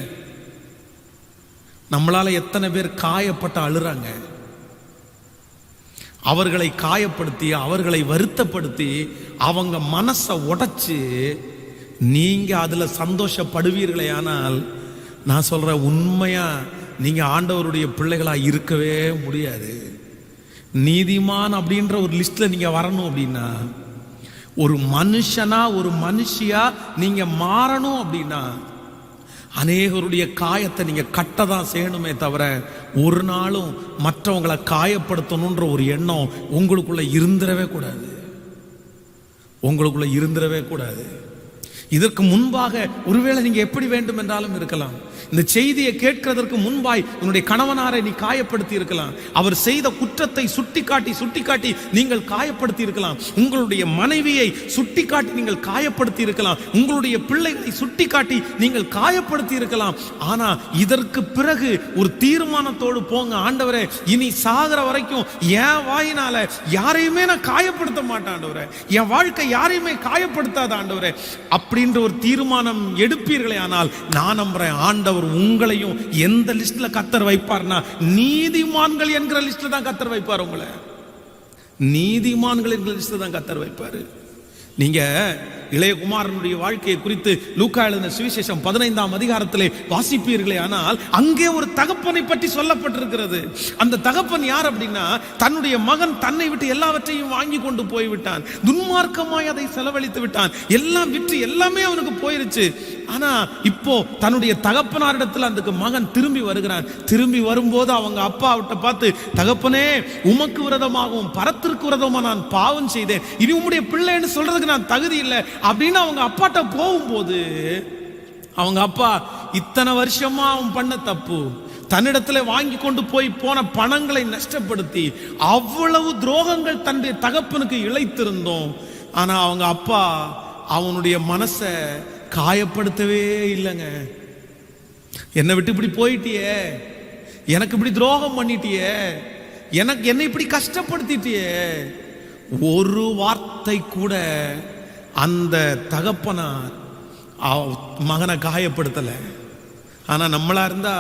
நம்மளால எத்தனை பேர் காயப்பட்டு அழுறாங்க. அவர்களை காயப்படுத்தி அவர்களை வருத்தப்படுத்தி அவங்க மனசை உடைச்சு நீங்க அதுல சந்தோஷப்படுவீர்களே. ஆனால் நான் சொல்ற உண்மையா நீங்க ஆண்டவருடைய பிள்ளைகளா இருக்கவே முடியாது. நீதிமான் அப்படின்ற ஒரு லிஸ்ட்ல நீங்க வரணும் அப்படின்னா, ஒரு மனுஷனா ஒரு மனுஷியா நீங்க மாறணும் அப்படின்னா, அநேகருடைய காயத்தை நீங்க கட்டதான் செய்யணுமே தவிர ஒரு நாளும் மற்றவங்களை காயப்படுத்தணுன்ற ஒரு எண்ணம் உங்களுக்குள்ள இருந்துடவே கூடாது. உங்களுக்குள்ள இருந்துடவே கூடாது. இதற்கு முன்பாக ஒருவேளை நீங்க எப்படி வேண்டும் என்றாலும் இருக்கலாம். இந்த செய்தியை கேட்கிறதற்கு முன்பாய் உன்னுடைய கணவனாரை நீ காயப்படுத்தி இருக்கலாம். அவர் செய்த குற்றத்தை சுட்டிக்காட்டி நீங்கள் காயப்படுத்தி இருக்கலாம். உங்களுடைய மனைவியை சுட்டிக்காட்டி நீங்கள் காயப்படுத்தி இருக்கலாம். உங்களுடைய பிள்ளைகளை சுட்டிக்காட்டி நீங்கள் காயப்படுத்தி இருக்கலாம். ஆனா இதற்கு பிறகு ஒரு தீர்மானத்தோடு போங்க. ஆண்டவரே, இனி சாகிற வரைக்கும் என் வாயினால யாரையுமே நான் காயப்படுத்த மாட்டேன் ஆண்டவரே, என் வாழ்க்கை யாரையுமே காயப்படுத்தாத ஆண்டவரே அப்படின்ற ஒரு தீர்மானம் எடுப்பீர்களே. ஆனால் நான் நம்புறேன், ஆண்டவர் உங்களையும் எந்த லிஸ்ட்ல கர்த்தர் வைப்பார்னா நீதிமான்கள் என்கிற லிஸ்ட்ல தான் கர்த்தர் வைப்பார். உங்களை நீதிமான்கள் என்கிற லிஸ்ட்ல தான் கர்த்தர் வைப்பாரு. நீங்க இளையகுமாரனுடைய வாழ்க்கையை குறித்து லூக்கா எழுதின சுவிசேஷம் 15ஆம் அதிகாரத்திலே வாசிப்பீர்களே. ஆனால் அங்கே ஒரு தகப்பனை பற்றி சொல்லப்பட்டிருக்கிறது. அந்த தகப்பன் யார் அப்படின்னா, தன்னுடைய மகன் தன்னை விட்டு எல்லாவற்றையும் வாங்கி கொண்டு போய்விட்டான். துன்மார்க்கமாய் அதை செலவழித்து விட்டான். எல்லாம் விற்று எல்லாமே அவனுக்கு போயிருச்சு. ஆனா இப்போ தன்னுடைய தகப்பனாரிடத்தில் அந்த மகன் திரும்பி வருகிறான். திரும்பி வரும்போது அவங்க அப்பா விட்ட பார்த்து, தகப்பனே, உமக்கு விரோதமாகவும் பரத்திற்கு விரோதமாக நான் பாவம் செய்தேன், இனி உம்முடைய பிள்ளைன்னு சொல்றதுக்கு நான் தகுதி இல்லை அப்படின்னு அவங்க அப்பாட்ட போகும்போது, அவங்க அப்பா இத்தனை வருஷமா அவன் பண்ண தப்பு, தன்னிடத்துல வாங்கி கொண்டு போய் போன பணங்களை நஷ்டப்படுத்தி அவ்வளவு துரோகங்கள் தன்னுடைய தகப்பனுக்கு இழைத்திருந்தோம். ஆனா அவங்க அப்பா அவனுடைய மனசை காயப்படுத்தவே இல்லைங்க. என்னை விட்டு இப்படி போயிட்டியே, எனக்கு இப்படி துரோகம் பண்ணிட்டியே, என்னை இப்படி கஷ்டப்படுத்திட்டியே, ஒரு வார்த்தை கூட அந்த தகப்பனார் மகனை காயப்படுத்தலை. ஆனா நம்மளா இருந்தா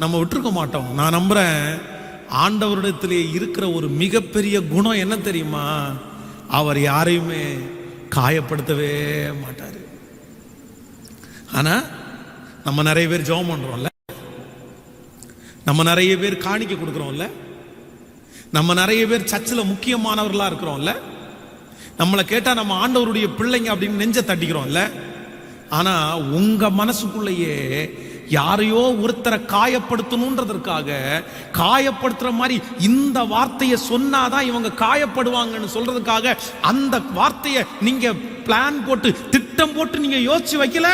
நம்ம விட்டுருக்க மாட்டோம். நான் நம்புறேன், ஆண்டவரிடத்திலே இருக்கிற ஒரு மிகப்பெரிய குணம் என்ன தெரியுமா? அவர் யாரையுமே காயப்படுத்தவே மாட்டாரு. ஆனா நம்ம நிறைய பேர் ஜெபம் பண்றோம்ல, நம்ம நிறைய பேர் காணிக்கை கொடுக்கிறோம்ல, நம்ம நிறைய பேர் சர்ச்சில் முக்கியமானவர்களா இருக்கிறோம்ல, நம்மளை கேட்டா நம்ம ஆண்டவருடைய பிள்ளைங்க அப்படின்னு நெஞ்ச தட்டிக்கிறோம்ல. ஆனா உங்க மனசுக்குள்ளேயே யாரையோ ஒருத்தரை காயப்படுத்தணுன்றதற்காக காயப்படுத்துற மாதிரி இந்த வார்த்தையை சொன்னாதான் இவங்க காயப்படுவாங்கன்னு சொல்றதுக்காக அந்த வார்த்தையை நீங்க பிளான் போட்டு திட்டம் போட்டு நீங்க யோசிச்சு வைக்கல.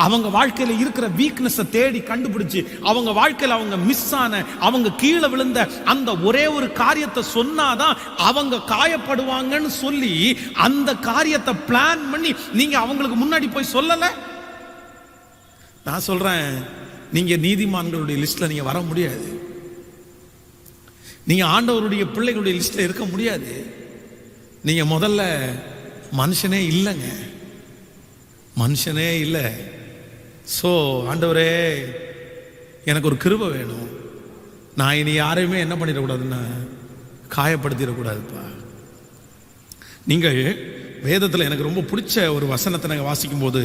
அவங்க வாழ்க்கையில இருக்கிற வீக்னஸ் தேடி கண்டுபிடிச்சு அவங்க வாழ்க்கையில அவங்க மிஸ் ஆன, அவங்க கீழே விழுந்த அந்த ஒரே ஒரு காரியத்தை சொன்னாதான் அவங்க காயப்படுவாங்கன்னு சொல்லி அந்த காரியத்தை பிளான் பண்ணி நீங்க அவங்களுக்கு முன்னாடி போய் சொல்லல. நான் சொல்றேன், நீங்க நீதிமான்களுடைய லிஸ்ட்ல நீங்க வர முடியாது. நீங்க ஆண்டவருடைய பிள்ளைகளுடைய லிஸ்ட்ல இருக்க முடியாது. நீங்க முதல்ல மனுஷனே இல்லைங்க, மனுஷனே இல்லை. ஸோ ஆண்டவரே, எனக்கு ஒரு கிருபை வேணும். நான் இனி யாரையுமே என்ன பண்ணிடக்கூடாதுன்னா காயப்படுத்திடக்கூடாதுப்பா. நீங்கள் வேதத்தில் எனக்கு ரொம்ப பிடிச்ச ஒரு வசனத்தை நாங்கள் வாசிக்கும் போது,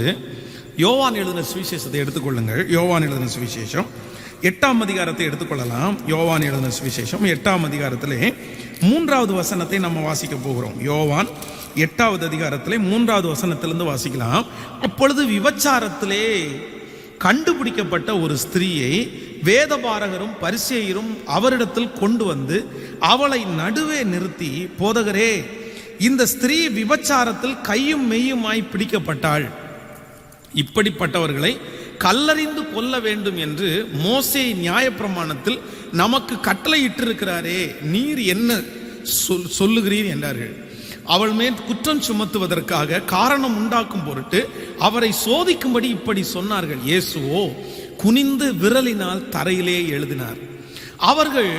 யோவான் எழுதின சுவிசேஷத்தை எடுத்துக்கொள்ளுங்கள். யோவான் எழுதின சுவிசேஷம் 8ஆம் அதிகாரத்தை எடுத்துக்கொள்ளலாம். யோவான் எழுதின சுவிசேஷம் 8ஆம் அதிகாரத்திலே 3வது வசனத்தை நம்ம வாசிக்க போகிறோம். யோவான் 8வது அதிகாரத்திலே 3வது வசனத்திலிருந்து வாசிக்கலாம். அப்பொழுது விபச்சாரத்திலே கண்டுபிடிக்கப்பட்ட ஒரு ஸ்திரீயை வேதபாரகரும் பரிசேயரும் அவரிடத்தில் கொண்டு வந்து அவளை நடுவே நிறுத்தி, போதகரே, இந்த ஸ்திரீ விபச்சாரத்தில் கையும் மெய்யுமாய் பிடிக்கப்பட்டாள். இப்படிப்பட்டவர்களை கல்லறிந்து கொல்ல வேண்டும் என்று மோசே நியாயப்பிரமாணத்தில் நமக்கு கட்டளையிட்டிருக்கிறாரே, நீர் என்ன சொல்லுகிறீர் என்றார்கள். அவள் மேல் குற்றம் சுமத்துவதற்காக காரணம் உண்டாக்கும் பொருட்டு அவரை சோதிக்கும்படி இப்படி சொன்னார்கள். இயேசுவோ குனிந்து விரலினால் தரையிலே எழுதினார். அவர்கள்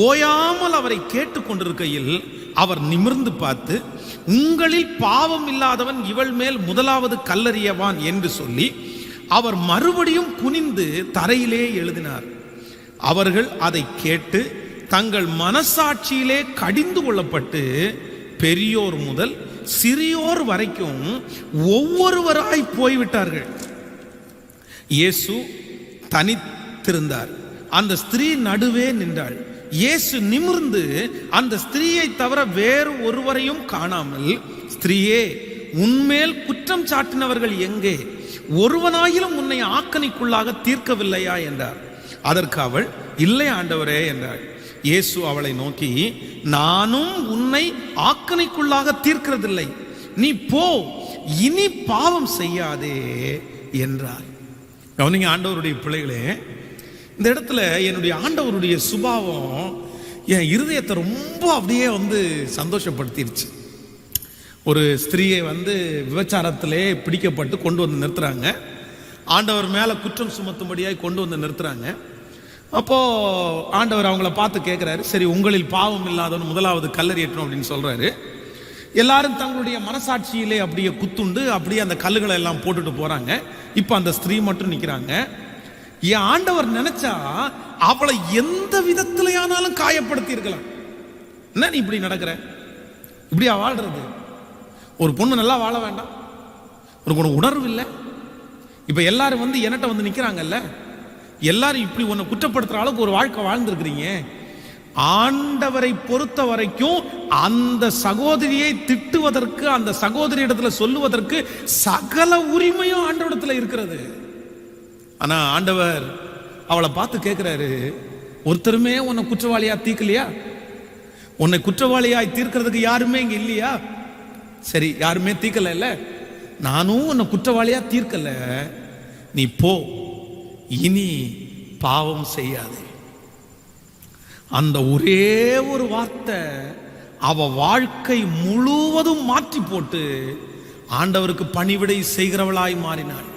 ஓயாமல் அவரை கேட்டுக்கொண்டிருக்கையில் அவர் நிமிர்ந்து பார்த்து, உங்களில் பாவம் இல்லாதவன் இவள் மேல் முதலாவது கல்லறியவான் என்று சொல்லி அவர் மறுபடியும் குனிந்து தரையிலே எழுதினார். அவர்கள் அதை கேட்டு தங்கள் மனசாட்சியிலே கடிந்து கொள்ளப்பட்டு பெரியோர் முதல் சிறியோர் வரைக்கும் ஒவ்வொருவராய் போய்விட்டார்கள். இயேசு தனித்திருந்தார். அந்த ஸ்திரீ நடுவே நின்றாள். இயேசு நிமிர்ந்து அந்த ஸ்திரீயை தவிர வேறு ஒருவரையும் காணாமல், ஸ்திரீயே, உன்மேல் குற்றம் சாட்டினவர்கள் எங்கே? ஒருவனாயிலும் உன்னை ஆக்கணிக்குள்ளாக தீர்க்கவில்லையா என்றார். அதற்கு அவள், இல்லை ஆண்டவரே என்றாள். இயேசு அவளை நோக்கி, நானும் உன்னை ஆக்கணிக்குள்ளாக தீர்க்கிறதில்லை, நீ போ, இனி பாவம் செய்யாதே என்றார். கவனிங்க ஆண்டவருடைய பிள்ளைகளே, இந்த இடத்துல என்னுடைய ஆண்டவருடைய சுபாவம் என் இருதயத்தை ரொம்ப அப்படியே சந்தோஷப்படுத்திருச்சு. ஒரு ஸ்திரீயை விபச்சாரத்திலே பிடிக்கப்பட்டு கொண்டு வந்து நிறுத்துறாங்க. ஆண்டவர் மேலே குற்றம் சுமத்தும்படியாய் கொண்டு வந்து நிறுத்துறாங்க. அப்போ ஆண்டவர் அவங்கள பார்த்து கேட்குறாரு, சரி, உங்களில் பாவம் இல்லாதவன் முதலாவது கல்லறியட்டும் அப்படின்னு சொல்றாரு. எல்லாரும் தங்களுடைய மனசாட்சியிலே அப்படியே குத்துண்டு அப்படியே அந்த கல்லுகளை எல்லாம் போட்டுட்டு போறாங்க. இப்போ அந்த ஸ்திரீ மட்டும் நிற்கிறாங்க. என் ஆண்டவர் நினைச்சா அவளை எந்த விதத்திலையானாலும் காயப்படுத்தி இருக்கலாம். என்ன நீ இப்படி நடக்கிற, இப்படியா வாழ்றது? ஒரு பொண்ணு நல்லா வாழ வேண்டாம்? ஒரு உணர்வு இல்லை? இப்ப எல்லாரும் என்கிட்ட நிக்கிறாங்கல்ல, எல்லாரும் இப்படி உன்னை குற்றப்படுத்துற அளவுக்கு ஒரு வாழ்க்கை வாழ்ந்திருக்கிறீங்க. ஆண்டவரை பொறுத்த வரைக்கும் அந்த சகோதரியை திட்டுவதற்கு, அந்த சகோதரி இடத்துல சொல்லுவதற்கு சகல உரிமையும் ஆண்டவரிடத்துல இருக்கிறது. ஆனா ஆண்டவர் அவளை பார்த்து கேட்கிறாரு, ஒருத்தருமே உன்னை குற்றவாளியா தீர்க்கலையா? உன்னை குற்றவாளியாய் தீர்க்கிறதுக்கு யாருமே இங்க இல்லையா? சரி, யாருமே தீர்க்கல இல்ல, நானும் உன்னை குற்றவாளியா தீர்க்கல, நீ போ, இனி பாவம் செய்யாதே. அந்த ஒரே ஒரு வார்த்தை அவ வாழ்க்கை முழுவதும் மாற்றி போட்டு ஆண்டவருக்கு பணிவிடை செய்கிறவளாய் மாறினாள்.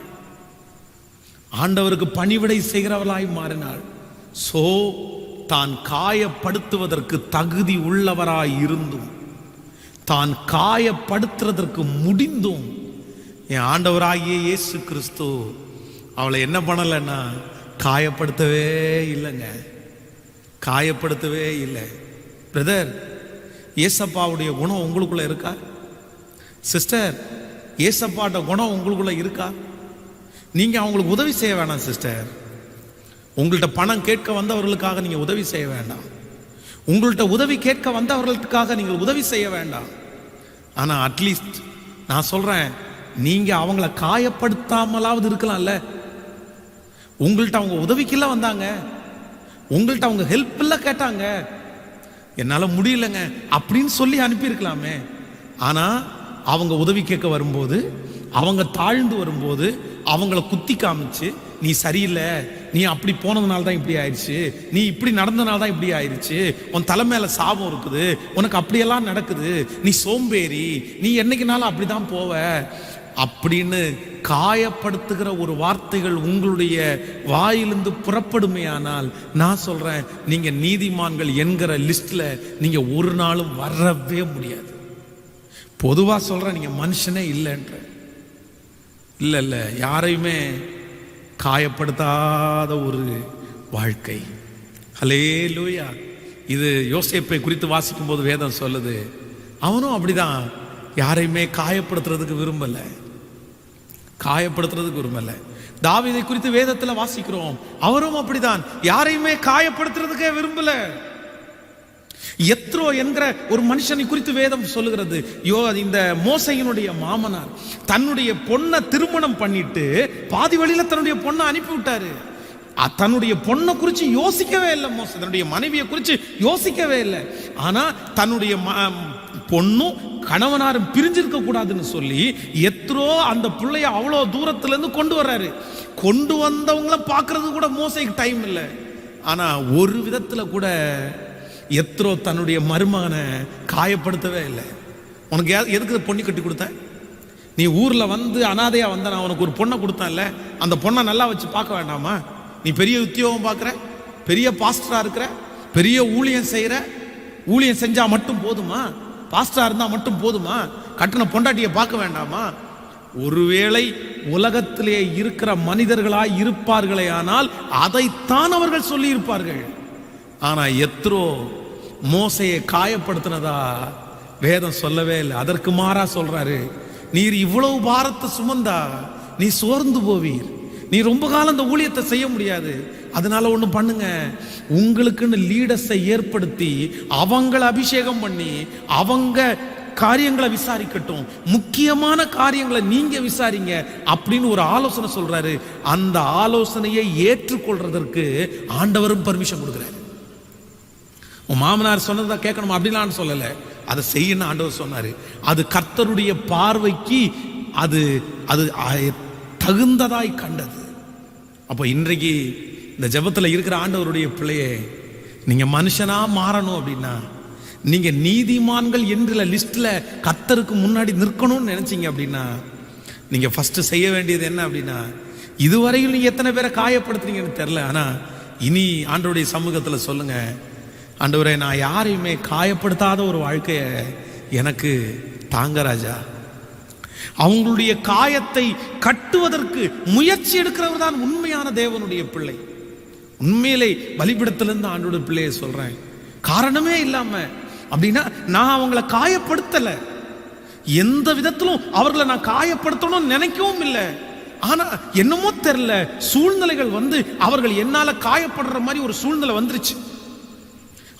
ஆண்டவருக்கு பணிவிடை செய்கிறவளாய் மாறினாள். சோ தான் காயப்படுத்துவதற்கு தகுதி உள்ளவராய் இருந்தும், தான் காயப்படுத்துறதற்கு முடிந்தும், என் ஆண்டவராகிய இயேசு கிறிஸ்து அவளை என்ன பண்ணலைன்னா காயப்படுத்தவே இல்லைங்க, காயப்படுத்தவே இல்லை. பிரதர், ஏசப்பாவுடைய குணம் உங்களுக்குள்ள இருக்கா? சிஸ்டர், ஏசப்பாட்ட குணம் உங்களுக்குள்ள இருக்கா? நீங்க அவங்களுக்கு உதவி செய்ய வேண்டாம் சிஸ்டர். உங்கள்கிட்ட பணம் கேட்க வந்தவர்களுக்காக நீங்க உதவி செய்ய வேண்டாம். உங்கள்கிட்ட உதவி கேட்க வந்தவர்களுக்காக நீங்கள் உதவி செய்ய வேண்டாம். ஆனா அட்லீஸ்ட் நான் சொல்றேன், நீங்க அவங்கள காயப்படுத்தாமலாவது இருக்கலாம்ல. உங்கள்கிட்ட அவங்க உதவிக்கெல்லாம் வந்தாங்க, உங்கள்கிட்ட அவங்க ஹெல்ப் எல்லாம் கேட்டாங்க, என்னால முடியலங்க அப்படின்னு சொல்லி அனுப்பியிருக்கலாமே. ஆனா அவங்க உதவி கேட்க வரும்போது, அவங்க தாழ்ந்து வரும்போது அவங்கள குத்தி காமிச்சு, நீ சரியில்லை, நீ அப்படி போனதுனால தான் இப்படி ஆயிடுச்சு, நீ இப்படி நடந்ததுனால தான் இப்படி ஆயிடுச்சு, உன் தலை மேல சாபம் இருக்குது, உனக்கு அப்படியெல்லாம் நடக்குது, நீ சோம்பேறி, நீ என்னைக்குனாலும் அப்படிதான் போவ அப்படின்னு காயப்படுத்துகிற ஒரு வார்த்தைகள் உங்களுடைய வாயிலிருந்து புறப்படுமையானால், நான் சொல்றேன், நீங்க நீதிமான்கள் என்கிற லிஸ்ட்ல நீங்க ஒரு நாளும் வரவே முடியாது. பொதுவா சொல்றேன், நீங்க மனுஷனே இல்லைன்ற. இல்ல யாரையுமே காயப்படுத்தாத ஒரு வாழ்க்கை. ஹல்லேலூயா. இது யோசேப்பை குறித்து வாசிக்கும் போது வேதம் சொல்லுது, அவனும் அப்படிதான் யாரையுமே காயப்படுத்துறதுக்கு விரும்பல. தாவீதை குறித்து வேதத்துல வாசிக்கிறோம், அவரும் அப்படிதான் யாரையுமே காயப்படுத்துறதுக்கே விரும்பல. எத்ரோ என்கிற ஒரு மனுஷனை குறித்து வேதம் சொல்லுகிறது, இந்த மோசையினுடைய மாமனார் தன்னுடைய பொண்ணை திருமணம் பண்ணிட்டு பாதி வழியில தன்னுடைய பொண்ணை அனுப்பி விட்டாரு. தன்னுடைய பொண்ணை குறித்து யோசிக்கவே இல்லை மோசை, தன்னுடைய மனைவியை குறித்து யோசிக்கவே இல்லை. ஆனா தன்னுடைய பொண்ணும் கணவனாரும் பிரிஞ்சிருக்க கூடாதுன்னு சொல்லி எத்ரோ அந்த பிள்ளைய அவ்வளவு தூரத்துல இருந்து கொண்டு வர்றாரு. கொண்டு வந்தவங்கள பாக்குறது கூட மோசைக்கு டைம் இல்லை. ஆனா ஒரு விதத்துல கூட எத்ரோ தன்னுடைய மருமகனை காயப்படுத்தவே இல்லை. உனக்கு எதுக்கு பொண்ணு கட்டி கொடுத்த? நீ ஊர்ல வந்து அனாதையா வந்த, நான் உனக்கு ஒரு பொண்ணை கொடுத்தேன்ல, அந்த பொண்ணை நல்லா வச்சு பார்க்க வேண்டாமா? நீ பெரிய உத்தியோகம் பார்க்குற, பெரிய பாஸ்டரா இருக்கிற, பெரிய ஊழியம் செய்யற, ஊழியம் செஞ்சா மட்டும் போதுமா? பாஸ்டரா இருந்தா மட்டும் போதுமா? கட்டின பொண்டாட்டியை பார்க்க வேண்டாமா? ஒருவேளை உலகத்திலே இருக்கிற மனிதர்களாய் இருப்பார்களே ஆனால் அதைத்தான் அவர்கள் சொல்லி இருப்பார்கள். ஆனா எத்ரோ மோசையை காயப்படுத்தினதா வேதம் சொல்லவே இல்லை. அதற்கு மாறா சொல்றாரு, நீர் இவ்வளவு பாரத்தை சுமந்தா நீ சோர்ந்து போவீர், நீ ரொம்ப காலம் அந்த ஊழியத்தை செய்ய முடியாது. அதனால ஒண்ணு பண்ணுங்க, உங்களுக்குன்னு லீடர்ஸை ஏற்படுத்தி அவங்களை அபிஷேகம் பண்ணி அவங்க காரியங்களை விசாரிக்கட்டும், முக்கியமான காரியங்களை நீங்க விசாரிங்க அப்படின்னு ஒரு ஆலோசனை சொல்றாரு. அந்த ஆலோசனையை ஏற்றுக்கொள்றதற்கு ஆண்டவரும் பர்மிஷன் கொடுக்கிறாரு. உன் மாமனார் சொன்னதை கேட்கணும் அப்படிலாம் சொல்லல, அதை செய்யணும் ஆண்டவர் சொன்னாரு. அது கர்த்தருடைய பார்வைக்கு அது அது தகுந்ததாய் கண்டது. அப்போ இன்றைக்கு இந்த ஜெபத்தில் இருக்கிற ஆண்டவருடைய பிள்ளையே, நீங்க மனுஷனா மாறணும் அப்படின்னா, நீங்க நீதிமான்கள் என்ற லிஸ்ட்ல கர்த்தருக்கு முன்னாடி நிற்கணும்னு நினைச்சீங்க அப்படின்னா, நீங்க ஃபர்ஸ்ட் செய்ய வேண்டியது என்ன அப்படின்னா, இதுவரையில் நீங்க எத்தனை பேரை காயப்படுத்துறீங்கன்னு தெரியல, ஆனா இனி ஆண்டவருடைய சமூகத்தில் சொல்லுங்க, ஆண்டவரே நான் யாரையுமே காயப்படுத்தாத ஒரு வாழ்க்கைய எனக்கு தாங்க ராஜா. அவங்களுடைய காயத்தை கட்டுவதற்கு முயற்சி எடுக்கிறவர் தான் உண்மையான தேவனுடைய பிள்ளை. உண்மையிலே பலிபீடத்திலிருந்து ஆண்டோட பிள்ளையை சொல்றேன், காரணமே இல்லாம அப்படின்னா நான் அவங்களை காயப்படுத்தல, எந்த விதத்திலும் அவர்களை நான் காயப்படுத்தணும்னு நினைக்கவும் இல்லை. ஆனா என்னமோ தெரியல, சூழ்நிலைகள் வந்து அவர்கள் என்னால காயப்படுற மாதிரி ஒரு சூழ்நிலை வந்துருச்சு.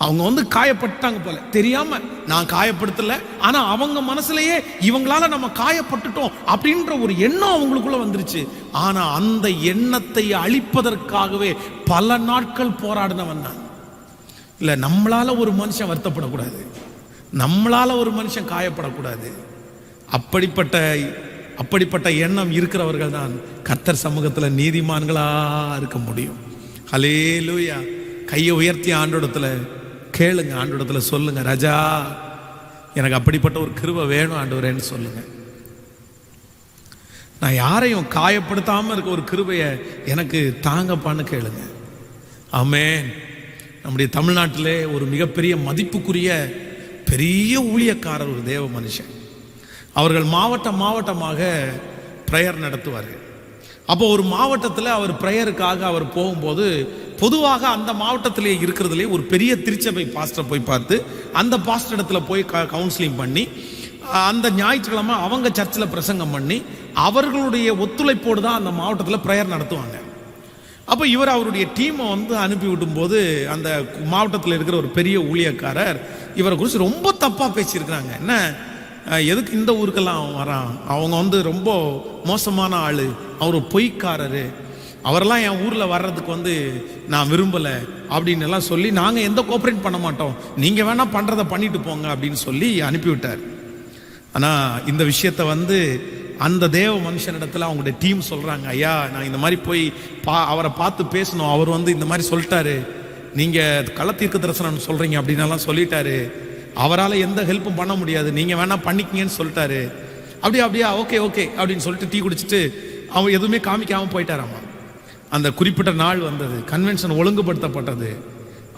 அவங்க வந்து காயப்பட்டாங்க போல, தெரியாம நான் காயப்படுத்தல, ஆனா அவங்க மனசுலயே இவங்களால நம்ம காயப்பட்டுட்டோம் அப்படின்ற ஒரு எண்ணம் அவங்களுக்குள்ள வந்துருச்சு. ஆனா அந்த எண்ணத்தை அழிப்பதற்காகவே பல நாட்கள் போராடினவன் நான். இல்ல, நம்மளால ஒரு மனுஷன் வருத்தப்படக்கூடாது, நம்மளால ஒரு மனுஷன் காயப்படக்கூடாது. அப்படிப்பட்ட எண்ணம் இருக்கிறவர்கள் தான் கர்த்தர் சமூகத்துல நீதிமான்களா இருக்க முடியும். ஹல்லேலூயா. கையை உயர்த்தி ஆண்டோடத்துல கேளுங்க, ஆண்டோடத்துல சொல்லுங்க, ராஜா எனக்கு அப்படிப்பட்ட ஒரு கிருபை வேணும் ஆண்டவரேன்னு சொல்லுங்க. நான் யாரையும் காயப்படுத்தாம இருக்க ஒரு கிருபையை எனக்கு தாங்கப்பான்னு கேளுங்க. ஆமென். நம்முடைய தமிழ்நாட்டிலே ஒரு மிகப்பெரிய மதிப்புக்குரிய பெரிய ஊழியக்காரர், ஒரு தேவ மனுஷன். அவர்கள் மாவட்டமாக பிரேயர் நடத்துவார்கள். அப்போ ஒரு மாவட்டத்தில் அவர் பிரேயருக்காக அவர் போகும்போது, பொதுவாக அந்த மாவட்டத்திலே இருக்கிறதுலே ஒரு பெரிய திருச்சபை பாஸ்டரை போய் பார்த்து அந்த பாஸ்டர் இடத்துல போய் கவுன்சிலிங் பண்ணி, அந்த ஞாயிற்றுக்கிழமை அவங்க சர்ச்சில் பிரசங்கம் பண்ணி அவர்களுடைய ஒத்துழைப்போடு தான் அந்த மாவட்டத்தில் பிரேயர் நடத்துவாங்க. அப்போ இவர் அவருடைய டீமை வந்து அனுப்பி விடும்போது அந்த மாவட்டத்தில் இருக்கிற ஒரு பெரிய ஊழியக்காரர் இவரை குறித்து ரொம்ப தப்பாக பேசியிருக்கிறாங்க. என்ன, எதுக்கு இந்த ஊருக்கெல்லாம் அவன் வரான், அவங்க வந்து ரொம்ப மோசமான ஆள், அவர் பொய்க்காரரு, அவரெல்லாம் என் ஊரில் வர்றதுக்கு வந்து நான் விரும்பலை அப்படின்னு எல்லாம் சொல்லி, நாங்கள் எந்த கோஆப்ரேட் பண்ண மாட்டோம், நீங்கள் வேணால் பண்ணுறதை பண்ணிட்டு போங்க அப்படின்னு சொல்லி அனுப்பிவிட்டார். ஆனால் இந்த விஷயத்தை வந்து அந்த தேவ மனுஷனிடத்தில் அவங்களுடைய டீம் சொல்கிறாங்க, ஐயா நான் இந்த மாதிரி போய் அவரை பார்த்து பேசணும், அவர் வந்து இந்த மாதிரி சொல்லிட்டாரு, நீங்கள் களத்தீர்க்க தரிசனம் சொல்கிறீங்க அப்படின்னலாம் சொல்லிட்டாரு, அவரால் எந்த ஹெல்ப்பும் பண்ண முடியாது, நீங்கள் வேணால் பண்ணிக்கிங்கன்னு சொல்லிட்டாரு. அப்படியா ஓகே அப்படின்னு சொல்லிட்டு டீ குடிச்சிட்டு அவன் எதுவுமே காமிக்காமல் போயிட்டாராமா. அந்த குறிப்பிட்ட நாள் வந்தது, கன்வென்ஷன் ஒழுங்குபடுத்தப்பட்டது,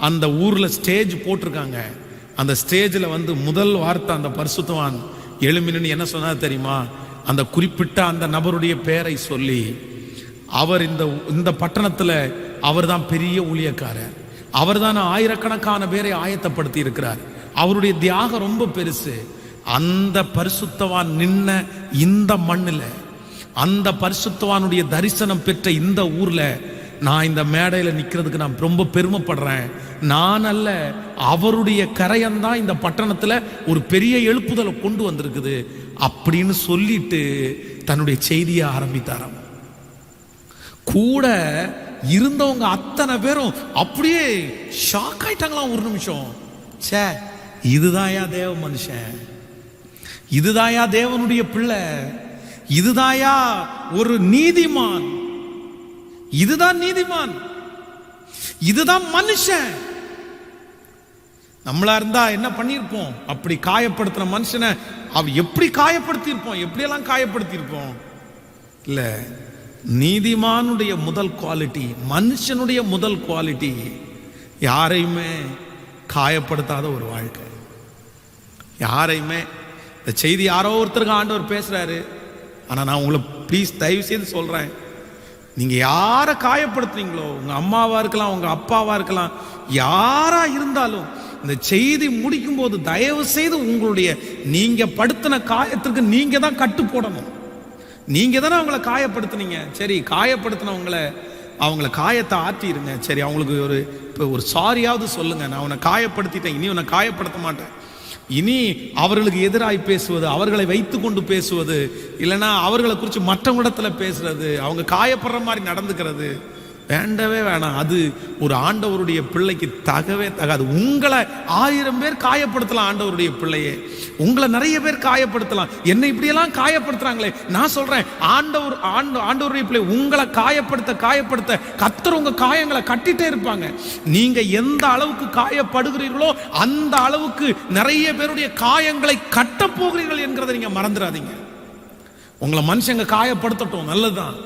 அந்த ஊரில் ஸ்டேஜ் போட்டிருக்காங்க. அந்த ஸ்டேஜில் வந்து முதல் வார்த்தை அந்த பரிசுத்தவான் எழுமின்னு என்ன சொன்னார் தெரியுமா? அந்த குறிப்பிட்ட அந்த நபருடைய பெயரை சொல்லி, அவர் இந்த பட்டணத்தில் அவர் தான் பெரிய ஊழியக்காரர், அவர்தான் ஆயிரக்கணக்கான பேரை ஆயத்தப்படுத்தி இருக்கிறார். அவருடைய தியாகம் ரொம்ப பெருசு. அந்த பரிசுத்தவான் நின்ன இந்த மண்ணில், அந்த பரிசுத்தவானுடைய தரிசனம் பெற்ற இந்த ஊர்ல நான் இந்த மேடையில் நிற்கிறதுக்கு நான் ரொம்ப பெருமைப்படுறேன். நான் அல்ல, அவருடைய கரையந்தான் இந்த பட்டணத்தில் ஒரு பெரிய எழுப்புதலை கொண்டு வந்திருக்குது அப்படின்னு சொல்லிட்டு தன்னுடைய செய்தியை ஆரம்பித்தாராம். கூட இருந்தவங்க அத்தனை பேரும் அப்படியே ஷாக் ஆயிட்டாங்களாம். ஒரு நிமிஷம், சே இதுதாயா தேவ மனுஷன், இதுதாயா தேவனுடைய பிள்ளை, இதுதாயா ஒரு நீதிமான், இதுதான் நீதிமான், இதுதான் மனுஷன். நம்மளா இருந்தா என்ன பண்ணிருப்போம்? அப்படி காயப்படுத்தின மனுஷனை எப்படி காயப்படுத்தியிருப்போம்? எப்படியெல்லாம் காயப்படுத்தியிருப்போம்? இல்ல, நீதிமானுடைய முதல் குவாலிட்டி, மனுஷனுடைய முதல் குவாலிட்டி யாரையுமே காயப்படுத்தாத ஒரு வாழ்க்கை. யாரையுமே, இந்த செய்தி யாரோ ஒருத்தருக்கு ஆண்டவர் பேசுறாரு. ஆனா நான் உங்களை ப்ளீஸ் தயவு செய்து சொல்றேன், நீங்க யாரை காயப்படுத்துறீங்களோ, உங்க அம்மாவா இருக்கலாம், உங்க அப்பாவா இருக்கலாம், யாரா இருந்தாலும் இந்த செய்தி முடிக்கும் போது தயவு செய்து உங்களுடைய நீங்க படுத்தின காயத்திற்கு நீங்க தான் கட்டு போடணும். நீங்க தானே அவங்கள காயப்படுத்துனீங்க. சரி, அவங்கள காயத்தை ஆற்றிருங்க. சரி, அவங்களுக்கு ஒரு சாரியாவது சொல்லுங்க, நான் உன்னை காயப்படுத்திட்டேன், இனி உன்னை காயப்படுத்த மாட்டேன். இனி அவர்களுக்கு எதிராய் பேசுவது, அவர்களை வைத்து கொண்டு பேசுவது, இல்லைன்னா அவர்களை குறித்து மற்றவங்களிடத்துல பேசுறது, அவங்க காயப்படுற மாதிரி நடந்துக்கிறது வேண்டவே வேணாம். அது ஒரு ஆண்டவருடைய பிள்ளைக்கு தகவே தகாது. உங்களை 1000 பேர் காயப்படுத்தலாம், ஆண்டவருடைய பிள்ளையே உங்களை நிறைய பேர் காயப்படுத்தலாம். என்னை இப்படியெல்லாம் காயப்படுத்துறாங்களே, நான் சொல்றேன், ஆண்டவருடைய பிள்ளை உங்களை காயப்படுத்த கர்த்தர் உங்க காயங்களை கட்டிட்டே இருப்பாங்க. நீங்க எந்த அளவுக்கு காயப்படுகிறீர்களோ அந்த அளவுக்கு நிறைய பேருடைய காயங்களை கட்ட போகிறீர்கள் என்கிறத நீங்க மறந்துடாதீங்க. உங்களை மனுஷங்க காயப்படுத்தட்டும், நல்லதுதான்.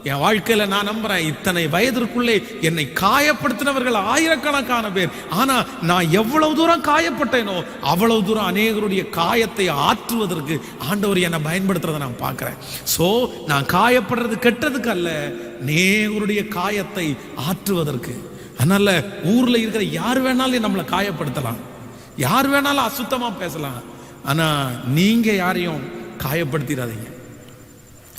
என் வாழ்க்கையில நான் நம்புறேன், இத்தனை வயதிற்குள்ளே என்னை காயப்படுத்தினவர்கள் ஆயிரக்கணக்கான பேர். ஆனா நான் எவ்வளவு தூரம் காயப்பட்டேனோ அவ்வளவு தூரம் அநேகருடைய காயத்தை ஆற்றுவதற்கு ஆண்டவர் என்னை பயன்படுத்துறதை நான் பார்க்கிறேன். சோ நான் காயப்படுறது கெட்டதுக்கு அல்ல, அநேகருடைய காயத்தை ஆற்றுவதற்கு. அதனால ஊர்ல இருக்கிற யார் வேணாலும் நம்மளை காயப்படுத்தலாம், யார் வேணாலும் அசுத்தமா பேசலாம், ஆனா நீங்க யாரையும் காயப்படுத்திடாதீங்க.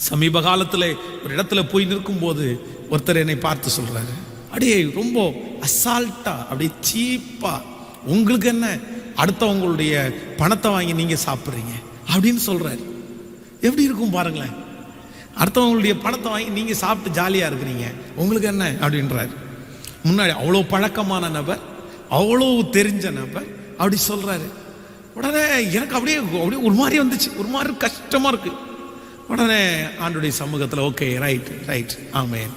சமீப காலத்தில் ஒரு இடத்துல போய் நிற்கும் போது ஒருத்தர் என்னை பார்த்து சொல்றாரு, அப்படியே ரொம்ப அசால்ட்டா, அப்படியே சீப்பா, உங்களுக்கு என்ன, அடுத்தவங்களுடைய பணத்தை வாங்கி நீங்க சாப்பிட்றீங்க அப்படின்னு சொல்றாரு. எப்படி இருக்கும் பாருங்களேன், அடுத்தவங்களுடைய பணத்தை வாங்கி நீங்க சாப்பிட்டு ஜாலியா இருக்கிறீங்க, உங்களுக்கு என்ன அப்படின்றாரு. முன்னாடி அவ்வளோ பழக்கமான நபர், அவ்வளோ தெரிஞ்ச நபர் அப்படி சொல்றாரு. உடனே எனக்கு அப்படியே ஒரு மாதிரி வந்துச்சு, ஒரு மாதிரி கஷ்டமா இருக்கு. உடனே ஆண்டவருடைய சமூகத்தில் ஓகே, ரைட் ஆமென்.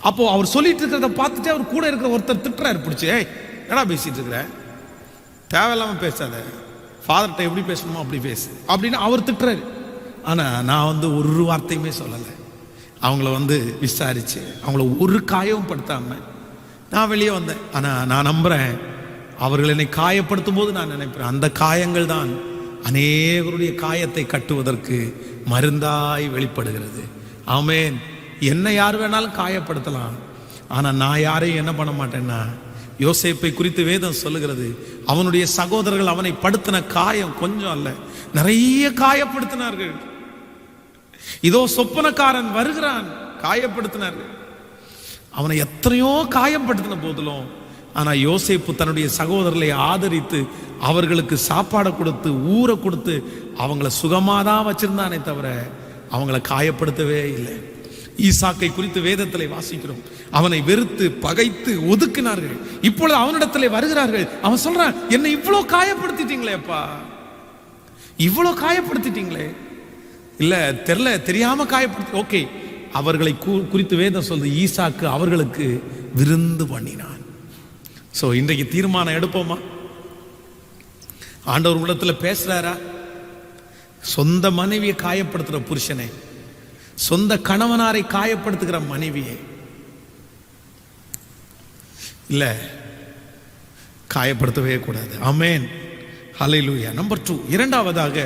அப்போ அவர் சொல்லிட்டு இருக்கிறத பார்த்துட்டு அவர் கூட இருக்கிற ஒருத்தர் திட்டுறாரு, பிடிச்சி, என்னடா பேசிட்டு இருக்கிற, தேவையில்லாம பேசாத, ஃபாதர்கிட்ட எப்படி பேசணுமோ அப்படி பேசு அப்படின்னு அவர் திட்டுறாரு. ஆனா நான் ஒரு வார்த்தையுமே சொல்லலை. அவங்கள விசாரிச்சு அவங்கள ஒரு காயமும் படுத்தாம நான் வெளியே வந்தேன். ஆனா நான் நம்புறேன், அவர்கள் என்னை காயப்படுத்தும் போது நான் நினைப்பேன், அந்த காயங்கள் தான் அநேகருடைய காயத்தை கட்டுவதற்கு மருந்தாய் வெளிப்படுகிறது. ஆமென். என்ன யார் வேணாலும் காயப்படுத்தலாம், ஆனா நான் யாரையும் என்ன பண்ண மாட்டேன்னா, யோசேப்பை குறித்து வேதம் சொல்லுகிறது, அவனுடைய சகோதரர்கள் அவனை படுத்தின காயம் கொஞ்சம் அல்ல, நிறைய காயப்படுத்தினார்கள். இதோ சொப்பனக்காரன் வருகிறான், காயப்படுத்தினார்கள். அவனை எத்தனையோ காயப்படுத்தின போதிலும், ஆனா யோசேப்பு தன்னுடைய சகோதரர்களை ஆதரித்து அவர்களுக்கு சாப்பாடை கொடுத்து ஊரை கொடுத்து அவங்கள சுகமாதான் வச்சிருந்தானே தவிர அவங்கள காயப்படுத்தவே இல்லை. ஈசாக்கை குறித்து வேதத்திலே வாசிக்கிறோம், அவனை வெறுத்து பகைத்து ஒதுக்கினார்கள். இப்பொழுது அவனிடத்திலே வருகிறார்கள், அவன் சொல்றான், என்னை இவ்வளோ காயப்படுத்திட்டீங்களேப்பா, இவ்வளோ காயப்படுத்திட்டீங்களே. இல்ல தெரியாம காயப்படுத்தி, ஓகே. அவர்களை குறித்து வேதம் சொல்லுது, ஈசாக்கு அவர்களுக்கு விருந்து பண்ணினான். சோ இன்றைக்கு தீர்மானம் எடுப்போமா? ஆண்டவர் உள்ளத்துல பேசுறாரா? சொந்த மனைவியை காயப்படுத்துற புருஷனை, சொந்த கணவனாரை காயப்படுத்துகிற மனைவியை இல்ல, காயப்படுத்தவே கூடாது. ஆமென், ஹல்லேலூயா. நம்பர் 2, இரண்டாவதாக,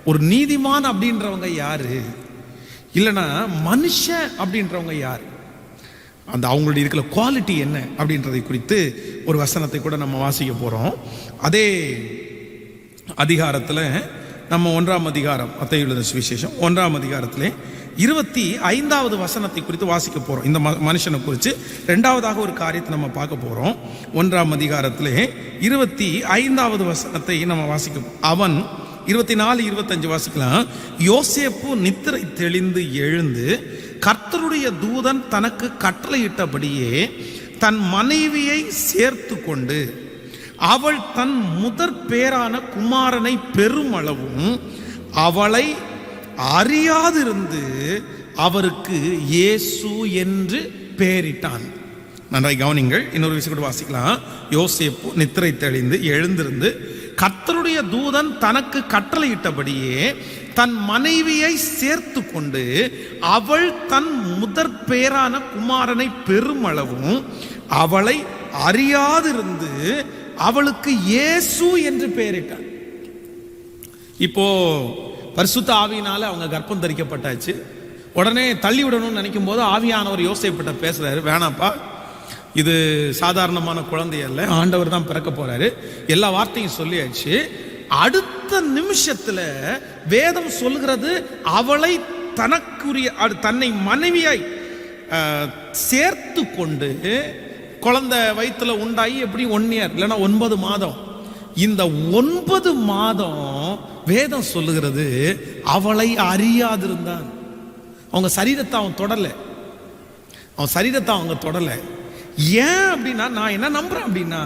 ஒரு நீதிமான் அப்படின்றவங்க யாரு, இல்லைன்னா மனுஷன் அப்படின்றவங்க யாரு அந்த அவங்களுடைய இருக்கிற குவாலிட்டி என்ன அப்படின்றதை குறித்து ஒரு வசனத்தை கூட நம்ம வாசிக்க போகிறோம். அதே அதிகாரத்தில் நம்ம 1ஆம் அதிகாரம், மத்தேயு எழுதின சுவிசேஷம் 1ஆம் அதிகாரத்திலே 25வது வசனத்தை குறித்து வாசிக்க போகிறோம். இந்த மனுஷனை குறித்து 2வதாக ஒரு காரியத்தை நம்ம பார்க்க போகிறோம். 1ஆம் அதிகாரத்திலே 25வது வசனத்தை நம்ம வாசிக்க. அவன் 24, 25 வாசிக்கலாம். யோசேப்பு நித்திரை தெளிந்து எழுந்து கர்த்தருடைய தூதன் தனக்கு கட்டளையிட்டபடியே தன் மனைவியை சேர்த்து கொண்டு அவள் தன் முதற் பேரான குமாரனை பெருமளவும் அவளை அறியாதிருந்து அவருக்கு இயேசு என்று பெயரிட்டான். நன்றாய் கவனிங்கள். இன்னொரு விஷயம் கூட வாசிக்கலாம். யோசேப்பு நித்திரை தெளிந்து எழுந்திருந்து கர்த்தருடைய தூதன் தனக்கு கட்டளையிட்டபடியே தன் மனைவியை சேர்த்து கொண்டு அவள் தன் முதற் பேரான குமாரனை பெருமளவும் அவளை அறியாதிருந்து அவளுக்கு இயேசு என்று பெயரிட்டான். இப்போ பரிசுத்த ஆவியினால அவங்க கர்ப்பம் தரிக்கப்பட்டாச்சு. உடனே தள்ளி விடணும்னு நினைக்கும் போது ஆவியானவர் யோசேப்பிட்ட பேசுறாரு, வேணாப்பா, இது சாதாரணமான குழந்தை அல்ல, ஆண்டவர் தான் பிறக்க போறாரு. எல்லா வார்த்தையும் சொல்லியாச்சு. அடுத்த நிமிஷத்துல வேதம் சொல்கிறது, அவளை தனக்குரிய தன்னை மனைவியாய் சேர்த்து கொண்டு குழந்தை வயிற்றுல உண்டாகி எப்படி 1 இயர் இல்லைன்னா 9 மாதம். இந்த 9 மாதம் வேதம் சொல்லுகிறது அவளை அறியாதிருந்தான். அவங்க சரீரத்தை அவன் தொடலை, அவன் சரீரத்தை அவங்க தொடலை. ஏன் அப்படின்னா, நான் என்ன நம்புறேன் அப்படின்னா,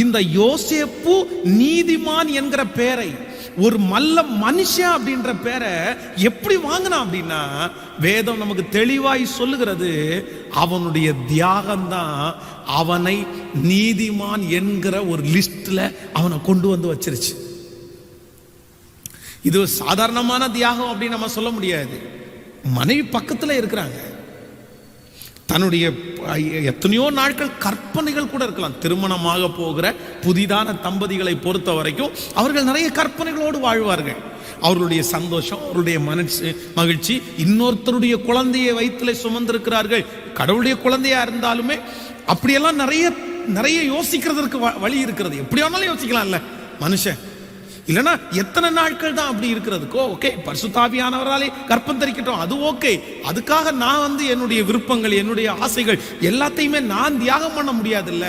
இந்த யோசேப்பு நீதிமான் என்கிற பேரை, ஒரு நல்ல மனுஷன் அப்படின்ற பேரை எப்படி வாங்கினான் அப்படின்னா, வேதம் நமக்கு தெளிவாய் சொல்லுகிறது, அவனுடைய தியாகம்தான் அவனை நீதிமான் என்கிற ஒரு லிஸ்ட்ல அவனை கொண்டு வந்து வச்சிருச்சு. இது சாதாரணமான தியாகம் அப்படின்னு நம்ம சொல்ல முடியாது. மனைவி பக்கத்துல இருக்கிறாங்க, தன்னுடைய எத்தனையோ நாட்கள் கற்பனைகள் கூட இருக்கலாம். திருமணமாக போகிற புதிதான தம்பதிகளை பொறுத்த வரைக்கும் அவர்கள் நிறைய கற்பனைகளோடு வாழ்வார்கள். அவர்களுடைய சந்தோஷம், அவருடைய மகிழ்ச்சி, இன்னொருத்தருடைய குழந்தையை வயிற்றிலே சுமந்திருக்கிறார்கள். கடவுளுடைய குழந்தையா இருந்தாலுமே அப்படியெல்லாம் நிறைய நிறைய யோசிக்கிறதுக்கு வழி இருக்கிறது. எப்படி வேணாலும் யோசிக்கலாம்ல மனுஷன். இல்லைன்னா எத்தனை நாட்கள் தான் அப்படி இருக்கிறதுக்கோ ஓகே, பரிசுத்த ஆவியானவராலே கர்ப்பம் தரிக்கட்டும், அது ஓகே. அதுக்காக நான் என்னுடைய விருப்பங்கள், என்னுடைய ஆசைகள் எல்லாத்தையுமே நான் தியாகம் பண்ண முடியாதுல்ல.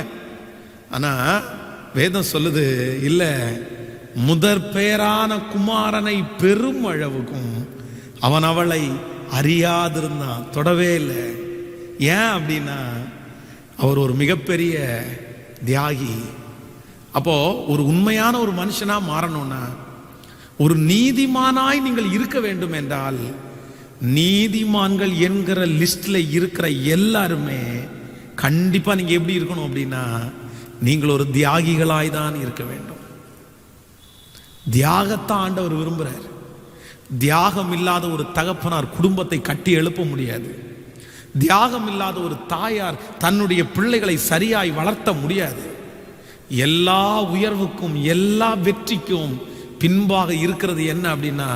ஆனா வேதம் சொல்லுது, இல்ல, முதற் பேரான குமாரனை பெரும் அளவுக்கும் அவன் அவளை அறியாதிருந்தான், தொடவே இல்லை. ஏன் அப்படின்னா, அவர் ஒரு மிகப்பெரிய தியாகி. அப்போ ஒரு உண்மையான ஒரு மனுஷனா மாறணும்னா, ஒரு நீதிமானாய் நீங்கள் இருக்க வேண்டும் என்றால், நீதிமான்கள் என்கிற லிஸ்ட்ல இருக்கிற எல்லாருமே கண்டிப்பா நீங்க எப்படி இருக்கணும் அப்படின்னா, நீங்கள் ஒரு தியாகிகளாய் தான் இருக்க வேண்டும். தியாகத்தை ஆண்டவர் விரும்புறார். தியாகம் இல்லாத ஒரு தகப்பனார் குடும்பத்தை கட்டி எழுப்ப முடியாது. தியாகம் இல்லாத ஒரு தாயார் தன்னுடைய பிள்ளைகளை சரியாய் வளர்த்த முடியாது. எல்லா உயர்வுக்கும் எல்லா வெற்றிக்கும் பின்பாக இருக்கிறது என்ன அப்படின்னா,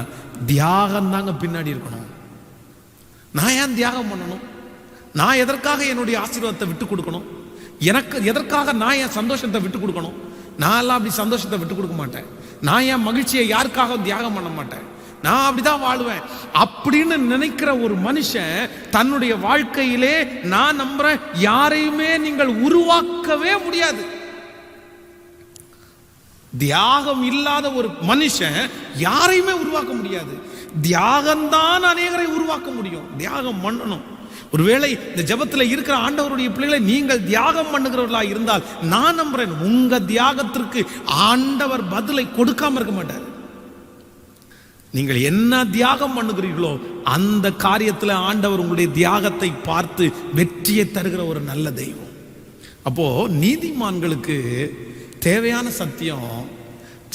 தியாகம் தாங்க பின்னாடி இருக்கணும். நான் ஏன் தியாகம் பண்ணணும்? நான் எதற்காக என்னுடைய ஆசீர்வாதத்தை விட்டு கொடுக்கணும்? எனக்கு எதற்காக நான் என் சந்தோஷத்தை விட்டு கொடுக்கணும்? நான் எல்லாம் அப்படி சந்தோஷத்தை விட்டு கொடுக்க மாட்டேன். நான் என் மகிழ்ச்சியை யாருக்காக தியாகம் பண்ண மாட்டேன். நான் அப்படிதான் வாழ்வேன் அப்படின்னு நினைக்கிற ஒரு மனுஷன் தன்னுடைய வாழ்க்கையிலே, நான் நம்புறேன், யாரையுமே நீங்கள் உருவாக்கவே முடியாது. தியாகம் இல்லாத ஒரு மனுஷன் யாரையுமே உருவாக்க முடியாது. தியாகம்தான் அநேகரை உருவாக்க முடியும். தியாகம் பண்ணணும். ஒருவேளை இந்த ஜெபத்துல இருக்கிற ஆண்டவருடைய பிள்ளைகளை நீங்கள் தியாகம் பண்ணுகிறவர்களா இருந்தால், நான் நம்புறேன், உங்க தியாகத்திற்கு ஆண்டவர் பதிலை கொடுக்காம இருக்க மாட்டார். நீங்கள் என்ன தியாகம் பண்ணுகிறீர்களோ அந்த காரியத்துல ஆண்டவர் உங்களுடைய தியாகத்தை பார்த்து வெற்றியை தருகிற ஒரு நல்ல தெய்வம். அப்போ நீதிமான்களுக்கு தேவையான சத்தியம்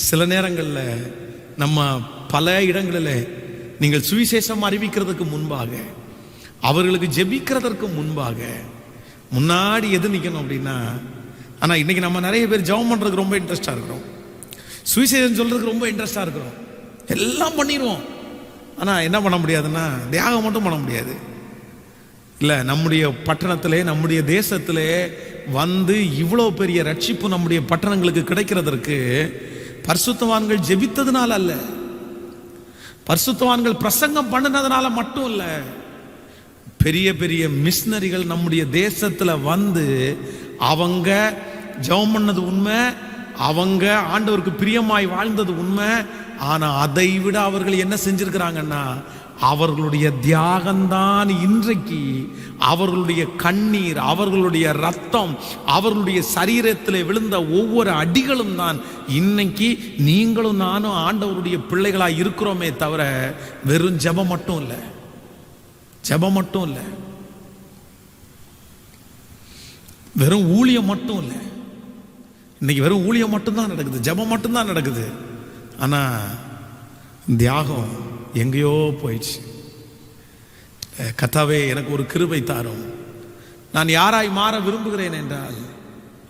சில நேரங்களில் நம்ம பல இடங்களில் நீங்கள் சுவிசேஷம் அறிவிக்கிறதுக்கு முன்பாக, அவர்களுக்கு ஜெபிக்கிறதற்கு முன்பாக முன்னாடி எது நிற்கணும் அப்படின்னா, ஆனால் இன்னைக்கு நம்ம நிறைய பேர் ஜெபம் பண்ணுறதுக்கு ரொம்ப இன்ட்ரெஸ்டாக இருக்கிறோம், சுவிசேஷம் சொல்றதுக்கு ரொம்ப இன்ட்ரெஸ்டாக இருக்கிறோம், எல்லாம் பண்ணிடுவோம். ஆனால் என்ன பண்ண முடியாதுன்னா தியாகம் மட்டும் பண்ண முடியாது. இல்லை, நம்முடைய பட்டணத்திலே நம்முடைய தேசத்திலே வந்து இவ்வளோ பெரிய ரட்சிப்பு நம்முடைய பட்டணங்களுக்கு கிடைக்கிறதற்கு பரிசுத்தவான்கள் ஜெபித்ததுனால அல்ல, பரிசுத்தவான்கள் பிரசங்கம் பண்ணினதுனால மட்டும் இல்ல. பெரிய பெரிய மிஷனரிகள் நம்முடைய தேசத்துல வந்து அவங்க ஜெபம் பண்ணது உண்மை, அவங்க ஆண்டவருக்கு பிரியமாய் வாழ்ந்தது உண்மை. ஆனா அதை விட அவர்கள் என்ன செஞ்சிருக்கிறாங்கன்னா, அவர்களுடைய தியாகம்தான் இன்றைக்கு அவர்களுடைய கண்ணீர், அவர்களுடைய ரத்தம், அவர்களுடைய சரீரத்தில் விழுந்த ஒவ்வொரு அடிகளும் தான் இன்னைக்கு நீங்களும் நானும் ஆண்டவருடைய பிள்ளைகளாக இருக்கிறோமே தவிர வெறும் ஜெபம் மட்டும் இல்லை, ஜெபம் மட்டும் இல்லை, வெறும் ஊழியம் மட்டும் இல்லை. இன்னைக்கு வெறும் ஊழியம் மட்டும்தான் நடக்குது, ஜெபம் மட்டும்தான் நடக்குது. ஆனா தியாகம் எங்கேயோ போயிடுச்சு. கர்த்தாவே எனக்கு ஒரு கிருபை தாரும், நான் யாராய் மாற விரும்புகிறேன் என்றால்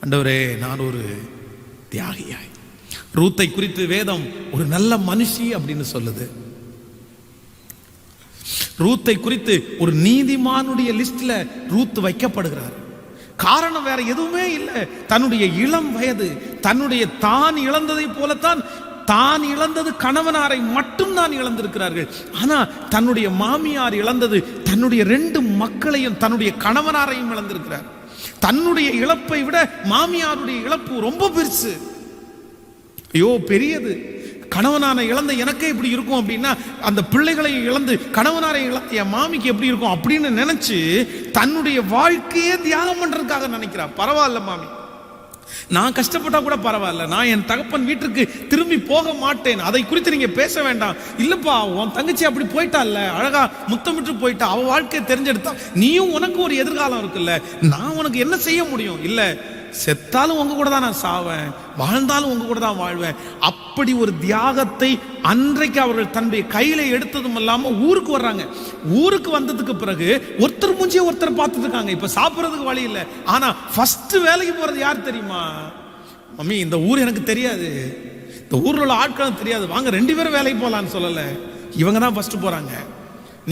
ஆண்டவரே நான் ஒரு தியாகியாய். ரூத்தை குறித்து வேதம் ஒரு நல்ல மனுஷி அப்படின்னு சொல்லுது. ரூத்தை குறித்து ஒரு நீதிமானுடைய லிஸ்ட்ல ரூத் வைக்கப்படுகிறார். காரணம் வேற எதுவுமே இல்லை, தன்னுடைய இளம் வயது, தன்னுடைய தான் இழந்ததை போலத்தான் தான் இழந்தது கணவனாரை மட்டும் தான் இழந்திருக்கிறார்கள். ஆனா தன்னுடைய மாமியார் இழந்தது தன்னுடைய 2 மக்களையும் தன்னுடைய கணவனாரையும் இழந்திருக்கிறார். தன்னுடைய இழப்பை விட மாமியாருடைய இழப்பு ரொம்ப பெருசு, ஐயோ பெரியது. கணவனாரை இழந்த எனக்கே இப்படி இருக்கும் அப்படின்னா அந்த பிள்ளைகளை இழந்து கணவனாரை இழந்த என் மாமிக்கு எப்படி இருக்கும் அப்படின்னு நினைச்சு தன்னுடைய வாழ்க்கையே தியாகம் பண்றதுக்காக நினைக்கிறார். பரவாயில்ல மாமி, நான் கஷ்டப்பட்டா கூட பரவாயில்ல, நான் என் தகப்பன் வீட்டுக்கு திரும்பி போக மாட்டேன், அதை குறித்து நீங்க பேச வேண்டாம். இல்லப்பா உன் தங்கச்சி அப்படி போயிட்டால்ல, அழகா முத்தமிட்டு போயிட்டா, அவ வாழ்க்கையை தெரிஞ்செடுத்தா, நீயும் உனக்கு ஒரு எதிர்காலம் இருக்குல்ல, நான் உனக்கு என்ன செய்ய முடியும்? இல்ல, செத்தாலும் உங்க கூட தான் நான் சாவேன், வாழ்ந்தாலும் உங்க கூட தான் வாழ்வேன். அப்படி ஒரு தியாகத்தை அன்றைக்கு அவர்கள் தன்னுடைய கையில எடுத்ததும் இல்லாம ஊருக்கு வர்றாங்க. ஊருக்கு வந்ததுக்கு பிறகு ஒருத்தர் மூஞ்சிய ஒருத்தர் பார்த்துட்டு இருக்காங்க. இப்ப சாப்பிடுறதுக்கு வழி இல்லை. ஆனா ஃபர்ஸ்ட் வேலைக்கு போறது யார் தெரியுமா? மம்மி இந்த ஊர் எனக்கு தெரியாது, இந்த ஊர்ல உள்ள ஆட்களும் தெரியாது, வாங்க 2 பேரும் வேலைக்கு போலான்னு சொல்லல, இவங்க தான் ஃபர்ஸ்ட் போறாங்க.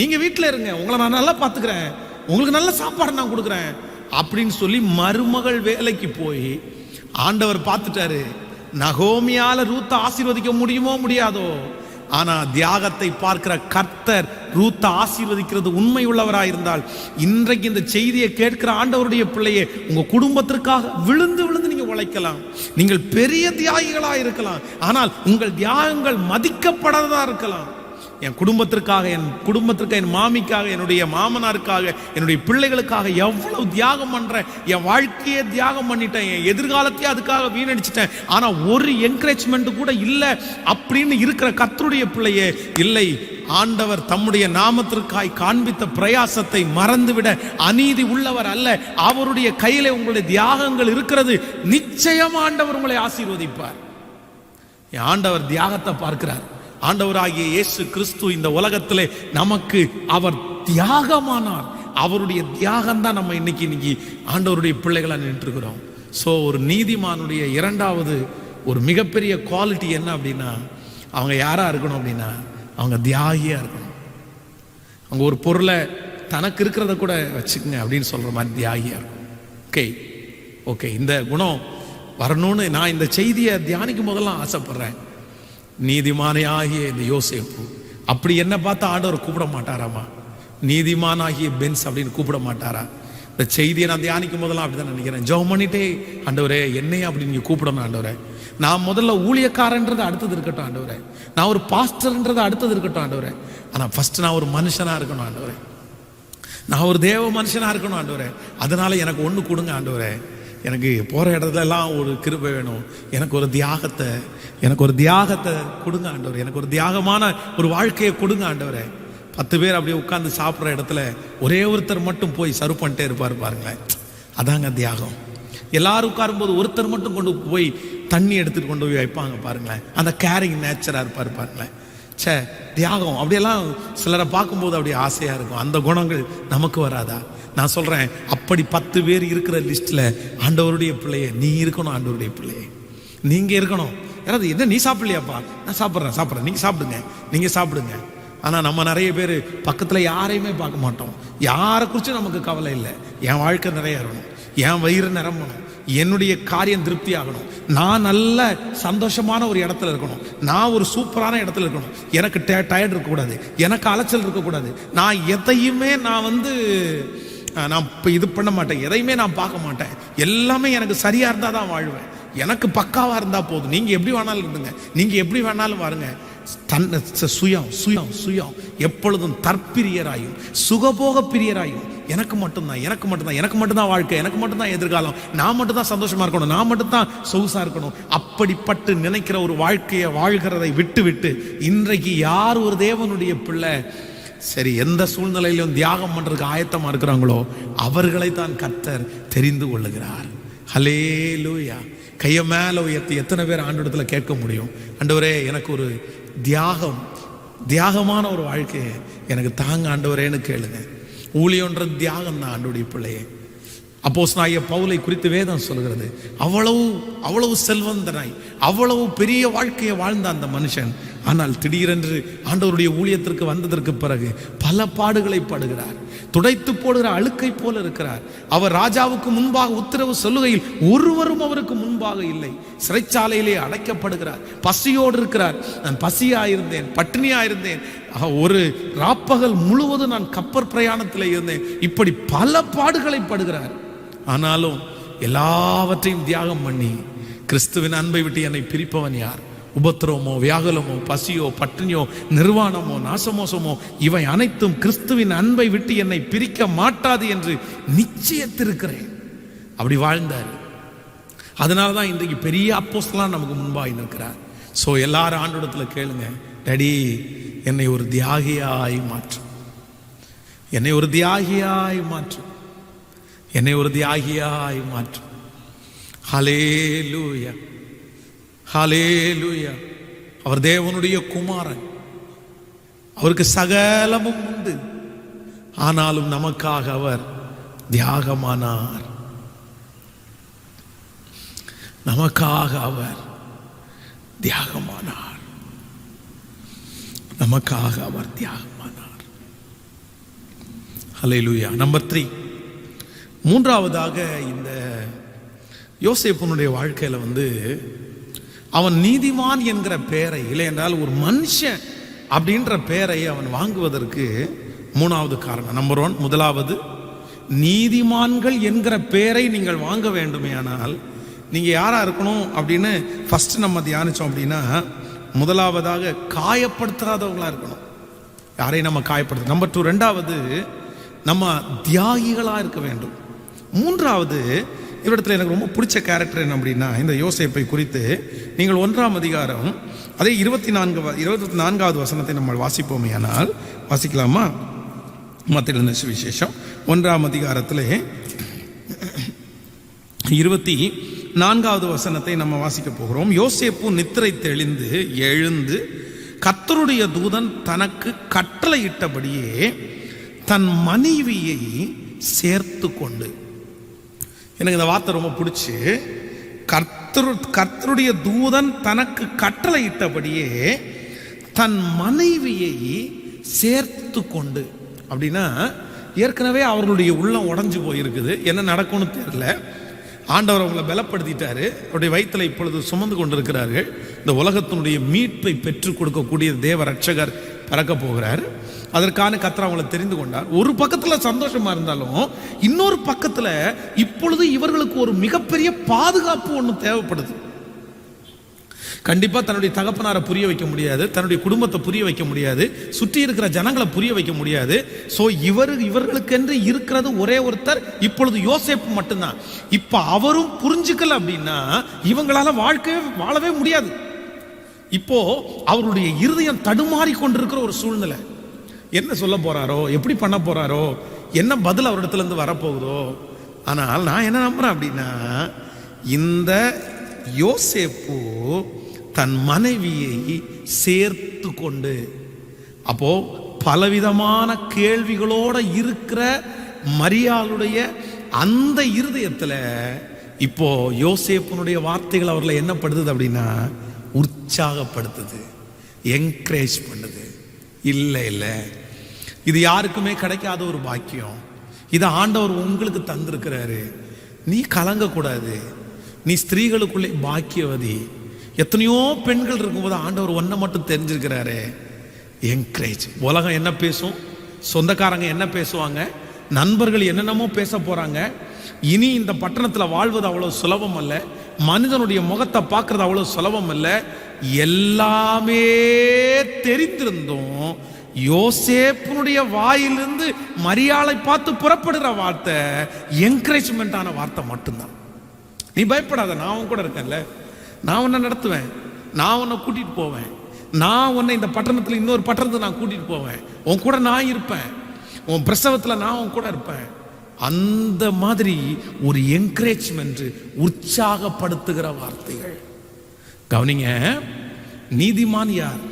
நீங்க வீட்டுல இருங்க, உங்களை நான் நல்லா பாத்துக்கிறேன், உங்களுக்கு நல்ல சாப்பாடு நான் கொடுக்குறேன் அப்படின்னு சொல்லி மருமகள் வேலைக்கு போய் ஆண்டவர் பார்த்துட்டாரு. நகோமியால ரூத்தை ஆசீர்வதிக்க முடியுமோ முடியாதோ, ஆனா தியாகத்தை பார்க்கிற கர்த்தர் ரூத்தை ஆசீர்வதிக்கிறது உண்மை உள்ளவராயிருந்தால் இன்றைக்கு இந்த செய்தியை கேட்கிற ஆண்டவருடைய பிள்ளையே உங்க குடும்பத்திற்காக விழுந்து விழுந்து நீங்க உழைக்கலாம். நீங்கள் பெரிய தியாகிகளா இருக்கலாம், ஆனால் உங்கள் தியாகங்கள் மதிக்கப்படாததா இருக்கலாம். என் குடும்பத்திற்காக, என் குடும்பத்திற்கு, என் மாமிக்காக, என்னுடைய மாமனாருக்காக, என்னுடைய பிள்ளைகளுக்காக எவ்வளவு தியாகம் பண்றேன், என் வாழ்க்கையை தியாகம் பண்ணிட்டேன், என் எதிர்காலத்தையே அதுக்காக வீணடிச்சிட்டேன், ஆனா ஒரு என்கரேஜ்மெண்ட் கூட இல்லை அப்படின்னு இருக்கிற கர்த்தருடைய பிள்ளையே, இல்லை, ஆண்டவர் தம்முடைய நாமத்திற்காய் காண்பித்த பிரயாசத்தை மறந்துவிட அநீதி உள்ளவர் அல்ல. அவருடைய கையில உங்களுடைய தியாகங்கள் இருக்கிறது, நிச்சயம் ஆண்டவர் உங்களை ஆசீர்வதிப்பார். ஆண்டவர் தியாகத்தை பார்க்கிறார். ஆண்டவராகிய இயேசு கிறிஸ்து இந்த உலகத்திலே நமக்கு அவர் தியாகமானார். அவருடைய தியாகம் தான் நம்ம இன்னைக்கு ஆண்டவருடைய பிள்ளைகளா நின்றுக்கிறோம். ஸோ ஒரு நீதிமானுடைய 2வது ஒரு மிகப்பெரிய குவாலிட்டி என்ன அப்படின்னா, அவங்க யாரா இருக்கணும் அப்படின்னா அவங்க தியாகியா இருக்கணும். அவங்க ஒரு பொருளை தனக்கு இருக்கிறத கூட வச்சுக்கங்க அப்படின்னு சொல்ற மாதிரி தியாகியா இருக்கும். ஓகே இந்த குணம் வரணும்னு நான் இந்த செய்தியை தியானிக்கும் போதெல்லாம் ஆசைப்படுறேன். நீதிமானே ஆகிய இந்த யோசேப்பு அப்படி என்ன பார்த்தா ஆண்டவர் கூப்பிட மாட்டாராமா? நீதிமானாகிய பென்ஸ் அப்படின்னு கூப்பிட மாட்டாரா? இந்த செய்தியை நான் தியானிக்கும் போதெல்லாம் அப்படிதான் நினைக்கிறேன். ஜெபம் பண்ணிட்டே, ஆண்டவரே என்னையே அப்படி நீங்க கூப்பிடணும் ஆண்டவரே, நான் முதல்ல ஊழியக்காரன்றது அடுத்தது இருக்கட்டும் ஆண்டவரே, நான் ஒரு பாஸ்டர்ன்றது அடுத்தது இருக்கட்டும் ஆண்டவரே, ஆனா ஃபர்ஸ்ட் நான் ஒரு மனுஷனா இருக்கணும் ஆண்டவரே, நான் ஒரு தேவ மனுஷனா இருக்கணும் ஆண்டவரே. அதனால எனக்கு ஒண்ணு கொடுங்க ஆண்டவரே, எனக்கு போற இடத்துல எல்லாம் ஒரு கிருபை வேணும், எனக்கு ஒரு தியாகத்தை கொடுங்க ஆண்டவரே, எனக்கு ஒரு தியாகமான ஒரு வாழ்க்கையை கொடுங்க ஆண்டவரே. 10 பேர் அப்படியே உட்கார்ந்து சாப்பிட்ற இடத்துல ஒரே ஒருத்தர் மட்டும் போய் சர்வ் பண்ணிட்டே இருப்பார் பாருங்களேன், அதாங்க தியாகம். எல்லாரும் உட்காரும்போது ஒருத்தர் மட்டும் கொண்டு போய் தண்ணி எடுத்துட்டு கொண்டு போய் வைப்பாங்க பாருங்களேன், அந்த கேரிங் நேச்சரா இருப்பார் பாருங்களேன். தியாகம் அப்படியெல்லாம் சிலரை பார்க்கும்போது அப்படியே ஆசையா இருக்கும். அந்த குணங்கள் நமக்கு வராதா? நான் சொல்றேன், அப்படி 10 பேர் இருக்கிற லிஸ்ட்ல ஆண்டவருடைய பிள்ளையே நீ இருக்கணும். ஆண்டவருடைய பிள்ளையே நீங்க இருக்கணும். யாராவது என்ன நீ சாப்பிடலையாப்பா? நான் சாப்பிட்றேன், நீங்க சாப்பிடுங்க. ஆனால் நம்ம நிறைய பேர் பக்கத்தில் யாரையுமே பார்க்க மாட்டோம். யாரை குறித்து நமக்கு கவலை இல்லை. என் வாழ்க்கை நிறையறணும், என் வயிறு நிரம்பணும், என்னுடைய காரியம் திருப்தி ஆகணும், நான் நல்ல சந்தோஷமான ஒரு இடத்துல இருக்கணும், நான் ஒரு சூப்பரான இடத்துல இருக்கணும், எனக்கு டயர்ட் இருக்கக்கூடாது, எனக்கு அலைச்சல் இருக்கக்கூடாது, நான் எதையுமே நான் இப்போ இது பண்ண மாட்டேன், எதையுமே நான் பார்க்க மாட்டேன், எல்லாமே எனக்கு சரியாக இருந்தால் தான் வாழ்வேன், எனக்கு பக்காவாக இருந்தால் போதும், நீங்கள் எப்படி வேணாலும் இருந்துங்க, நீங்கள் எப்படி வேணாலும் வாருங்க. சுயம் சுயம் சுயம் எப்பொழுதும் தற்பிரியராயும் சுகபோக பிரியராயும் எனக்கு மட்டும்தான் வாழ்க்கை, எனக்கு மட்டும்தான் எதிர்காலம், நான் மட்டும்தான் சந்தோஷமா இருக்கணும், நான் மட்டும்தான் சொகுசா இருக்கணும், அப்படிப்பட்டு நினைக்கிற ஒரு வாழ்க்கையை வாழ்கிறதை விட்டு இன்றைக்கு யார் ஒரு தேவனுடைய பிள்ளை சரி எந்த சூழ்நிலையிலும் தியாகம் பண்றதுக்கு ஆயத்தமா இருக்கிறாங்களோ அவர்களை தான் கர்த்தர் தெரிந்து கொள்ளுகிறார். ஹல்லேலூயா. கையை மேல உயர்த்தி எத்தனை பேர் ஆண்டவரிடத்துல கேட்க முடியும், ஆண்டவரே எனக்கு ஒரு தியாகமான ஒரு வாழ்க்கையை எனக்கு தாங்க ஆண்டவரேன்னு கேளுங்க. ஊழியன்றது தியாகம் தான் ஆண்டவருடைய பிள்ளையே. அப்போஸ்தலனாகிய பவுலை குறித்து வேதம் சொல்கிறது, அவ்வளவு செல்வந்தனாய் அவ்வளவு பெரிய வாழ்க்கையை வாழ்ந்த அந்த மனுஷன், ஆனால் திடீரென்று ஆண்டவருடைய ஊழியத்திற்கு வந்ததற்கு பிறகு பல பாடுகளை படுகிறார், துடைத்து போடுகிற அழுக்கை போல இருக்கிறார். அவர் ராஜாவுக்கு முன்பாக உத்தரவு சொல்லுகையில் ஒருவரும் அவருக்கு முன்பாக இல்லை, சிறைச்சாலையிலே அடைக்கப்படுகிறார், பசியோடு இருக்கிறார். நான் பசியாயிருந்தேன், பட்டினியாயிருந்தேன், ஒரு ராப்பகல் முழுவதும் நான் கப்பற் பிரயாணத்தில் இருந்தேன், இப்படி பல பாடுகளை படுகிறார். ஆனாலும் எல்லாவற்றையும் தியாகம் பண்ணி கிறிஸ்துவின் அன்பை விட்டு என்னை பிரிப்பவன் யார்? உபத்திரவமோ வியாகுலமோ பசியோ பட்டினியோ நிர்வாணமோ நாசமோசமோ இவை அனைத்தும் கிறிஸ்துவின் அன்பை விட்டு என்னை பிரிக்க மாட்டாது என்று நிச்சயத்திருக்கிறேன். அப்படி வாழ்ந்தார். அதனால தான் இன்றைக்கு பெரிய அப்போஸ்தலன் நமக்கு முன்பாக நிற்கிறார். ஸோ எல்லாரும் ஆண்டவரிடத்துல கேளுங்க, டேடி என்னை ஒரு தியாகியாய் மாற்றும், என்னை ஒரு தியாகியாய் மாற்றும், என்னை ஒரு தியாகியாய் மாற்றும். ஹல்லேலூயா, ஹல்லேலூயா. அவர் தேவனுடைய குமாரன், அவருக்கு சகலமும் உண்டு, ஆனாலும் நமக்காக அவர் தியாகமானார். நமக்காக அவர் தியாகமானார், நமக்காக அவர் தியாகமானார். ஹல்லேலூயா. நம்பர் 3, மூன்றாவதாக இந்த யோசேப்புனுடைய வாழ்க்கையில அவன் நீதிமான் என்கிற பெயரை, இல்லை என்றால் ஒரு மனுஷன் அப்படின்ற பெயரை அவன் வாங்குவதற்கு மூணாவது காரணம். நம்பர் 1, முதலாவது நீதிமான்கள் என்கிற பெயரை நீங்கள் வாங்க வேண்டுமே ஆனால் நீங்க யாரா இருக்கணும் அப்படின்னு ஃபர்ஸ்ட் நம்ம தியானிச்சோம் அப்படின்னா, முதலாவதாக காயப்படுத்தாதவங்களா இருக்கணும். யாரையும் நம்ம காயப்படுத்த. நம்பர் 2, ரெண்டாவது நம்ம தியாகிகளா இருக்க வேண்டும். மூன்றாவது, இவ்விடத்தில் எனக்கு ரொம்ப பிடிச்ச கேரக்டர் என்ன அப்படின்னா, இந்த யோசேப்பை குறித்து நீங்கள் 1ஆம் அதிகாரம் அதே 24வது வசனத்தை நம்ம வாசிப்போமே ஆனால், வாசிக்கலாமா? மத்தேயு சுவிசேஷம் 1ஆம் அதிகாரத்திலே 24வது வசனத்தை நம்ம வாசிக்க போகிறோம். யோசேப்பு நித்திரை தெளிந்து எழுந்து கர்த்தருடைய தூதன் தனக்கு கட்டளையிட்டபடியே தன் மனைவியை சேர்த்து கொண்டு. எனக்கு இந்த வார்த்தை ரொம்ப பிடிச்சி, கர்த்தருடைய தூதன் தனக்கு கட்டளையிட்டபடியே தன் மனைவியை சேர்த்து கொண்டு. அப்படின்னா ஏற்கனவே அவர்களுடைய உள்ளம் உடைஞ்சு போயிருக்குது, என்ன நடக்கும்னு தெரியல. ஆண்டவர் அவங்களை பலப்படுத்திட்டாரு, அவருடைய வயிற்றில் இப்பொழுது சுமந்து கொண்டிருக்கிறார்கள். இந்த உலகத்தினுடைய மீட்பை பெற்றுக் கொடுக்கக்கூடிய தேவ ரட்சகர் பிறக்க போகிறார். அதற்கான கர்த்தர் அவங்களை தெரிந்து கொண்டார். ஒரு பக்கத்துல சந்தோஷமா இருந்தாலும் இன்னொரு பக்கத்துல இப்பொழுது இவர்களுக்கு ஒரு மிகப்பெரிய பாதுகாப்பு ஒன்று தேவைப்படுது. கண்டிப்பா தன்னுடைய தகப்பனாரை புரிய வைக்க முடியாது, தன்னுடைய குடும்பத்தை புரிய வைக்க முடியாது, சுற்றி இருக்கிற ஜனங்களை புரிய வைக்க முடியாது. சோ இவர்களுக்கென்று இருக்கிறது ஒரே ஒருத்தர், இப்பொழுது யோசேப்பு மட்டும்தான். இப்ப அவரும் புரிஞ்சுக்கல அப்படின்னா இவங்களால வாழவே முடியாது. இப்போ அவருடைய இருதயம் தடுமாறி கொண்டிருக்கிற ஒரு சூழ்நிலை. என்ன சொல்ல போறாரோ, எப்படி பண்ண போறாரோ, என்ன பதில் அவரிடத்துல இருந்து வரப்போகுதோ. ஆனால் நான் என்ன நம்புறேன் அப்படின்னா, இந்த யோசேப்பு தன் மனைவியை சேர்த்து கொண்டு, அப்போ பலவிதமான கேள்விகளோட இருக்கிற மரியாளுடைய அந்த இருதயத்துல இப்போ யோசேப்புனுடைய வார்த்தைகள் அவர்களை என்ன படுத்துது அப்படின்னா, உற்சாகப்படுத்துது, என்கரேஜ் பண்ணுது. இல்லை இல்லை, இது யாருக்குமே கிடைக்காத ஒரு பாக்கியம். இதை ஆண்டவர் உங்களுக்கு தந்திருக்கிறாரு. நீ கலங்கக்கூடாது. நீ ஸ்திரீகளுக்குள்ளே பாக்கியவதி. எத்தனையோ பெண்கள் இருக்கும்போது ஆண்டவர் ஒன்றை மட்டும் தெரிஞ்சிருக்கிறாரு. என்கரேஜ். உலகம் என்ன பேசும், சொந்தக்காரங்க என்ன பேசுவாங்க, நண்பர்கள் என்னென்னமோ பேச போறாங்க. இனி இந்த பட்டணத்தில் வாழ்வது அவ்வளவு சுலபம் அல்ல. மனிதனுடைய முகத்தை பார்க்கறது அவ்வளவு சுலபம் அல்ல. எல்லாமே தெரிந்திருந்தும் யோசேப்புனுடைய வாயிலிருந்து மரியாளை பார்த்து புறப்படுகிற வார்த்தை என்கரேஜ்மெண்டான வார்த்தை மட்டும்தான். நீ பயப்படாத, நான் உன் கூட இருக்கேன்ல, நான் உன்னை நடத்துவேன், நான் உன்னை கூட்டிட்டு போவேன், நான் உன்னை இந்த பட்டணத்தில் இன்னொரு பட்டணத்தை நான் கூட்டிட்டு போவேன், உன் கூட நான் இருப்பேன், உன் பிரசவத்தில் நான் உன் கூட இருப்பேன். அந்த மாதிரி ஒரு என்கரேஜ்மெண்ட், உற்சாகப்படுத்துகிற வார்த்தைகள். கவனிங்க, நீதிமான் யார்?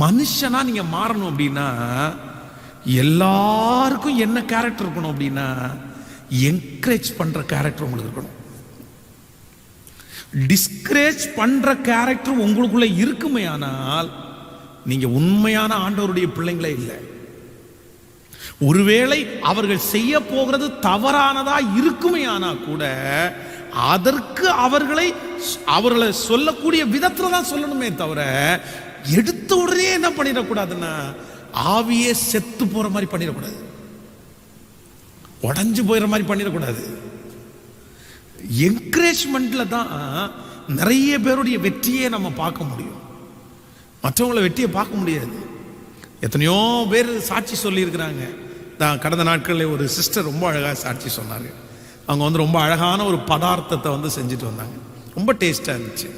மனுஷனா நீங்க மாறணும் அப்படின்னா எல்லாருக்கும் என்ன கேரக்டர் இருக்கணும் அப்படின்னா என்கரேஜ் பண்ற கேரக்டர் உங்களுக்கு இருக்கணும். டிஸ்கரேஜ் பண்ற கேரக்டர் உங்களுக்குள்ள இருக்குமே ஆனால் நீங்க உண்மையான ஆண்டவருடைய பிள்ளைங்களே இல்லை. ஒருவேளை அவர்கள் செய்ய போகிறது தவறானதா இருக்குமே ஆனா கூட அதற்கு அவர்களை சொல்லக்கூடிய விதத்துல தான் சொல்லணுமே தவிர எடுத்த உடனே என்ன பண்ணிடக்கூடாதுன்னா ஆவியே செத்து போற மாதிரி பண்ணிடக்கூடாது, உடஞ்சு போயிற மாதிரி பண்ணிடக்கூடாது. என்கரேஜ்மெண்ட்ல தான் நிறைய பேருடைய வெற்றியை நம்ம பார்க்க முடியும். மற்றவங்கள வெற்றியை பார்க்க முடியாது. எத்தனையோ பேர் சாட்சி சொல்லி இருக்கிறாங்க. கடந்த நாட்களில் ஒரு சிஸ்டர் ரொம்ப அழகாக சாட்சி சொன்னாங்க. அவங்க ரொம்ப அழகான ஒரு பதார்த்தத்தை செஞ்சுட்டு வந்தாங்க. ரொம்ப டேஸ்டாக இருந்துச்சு.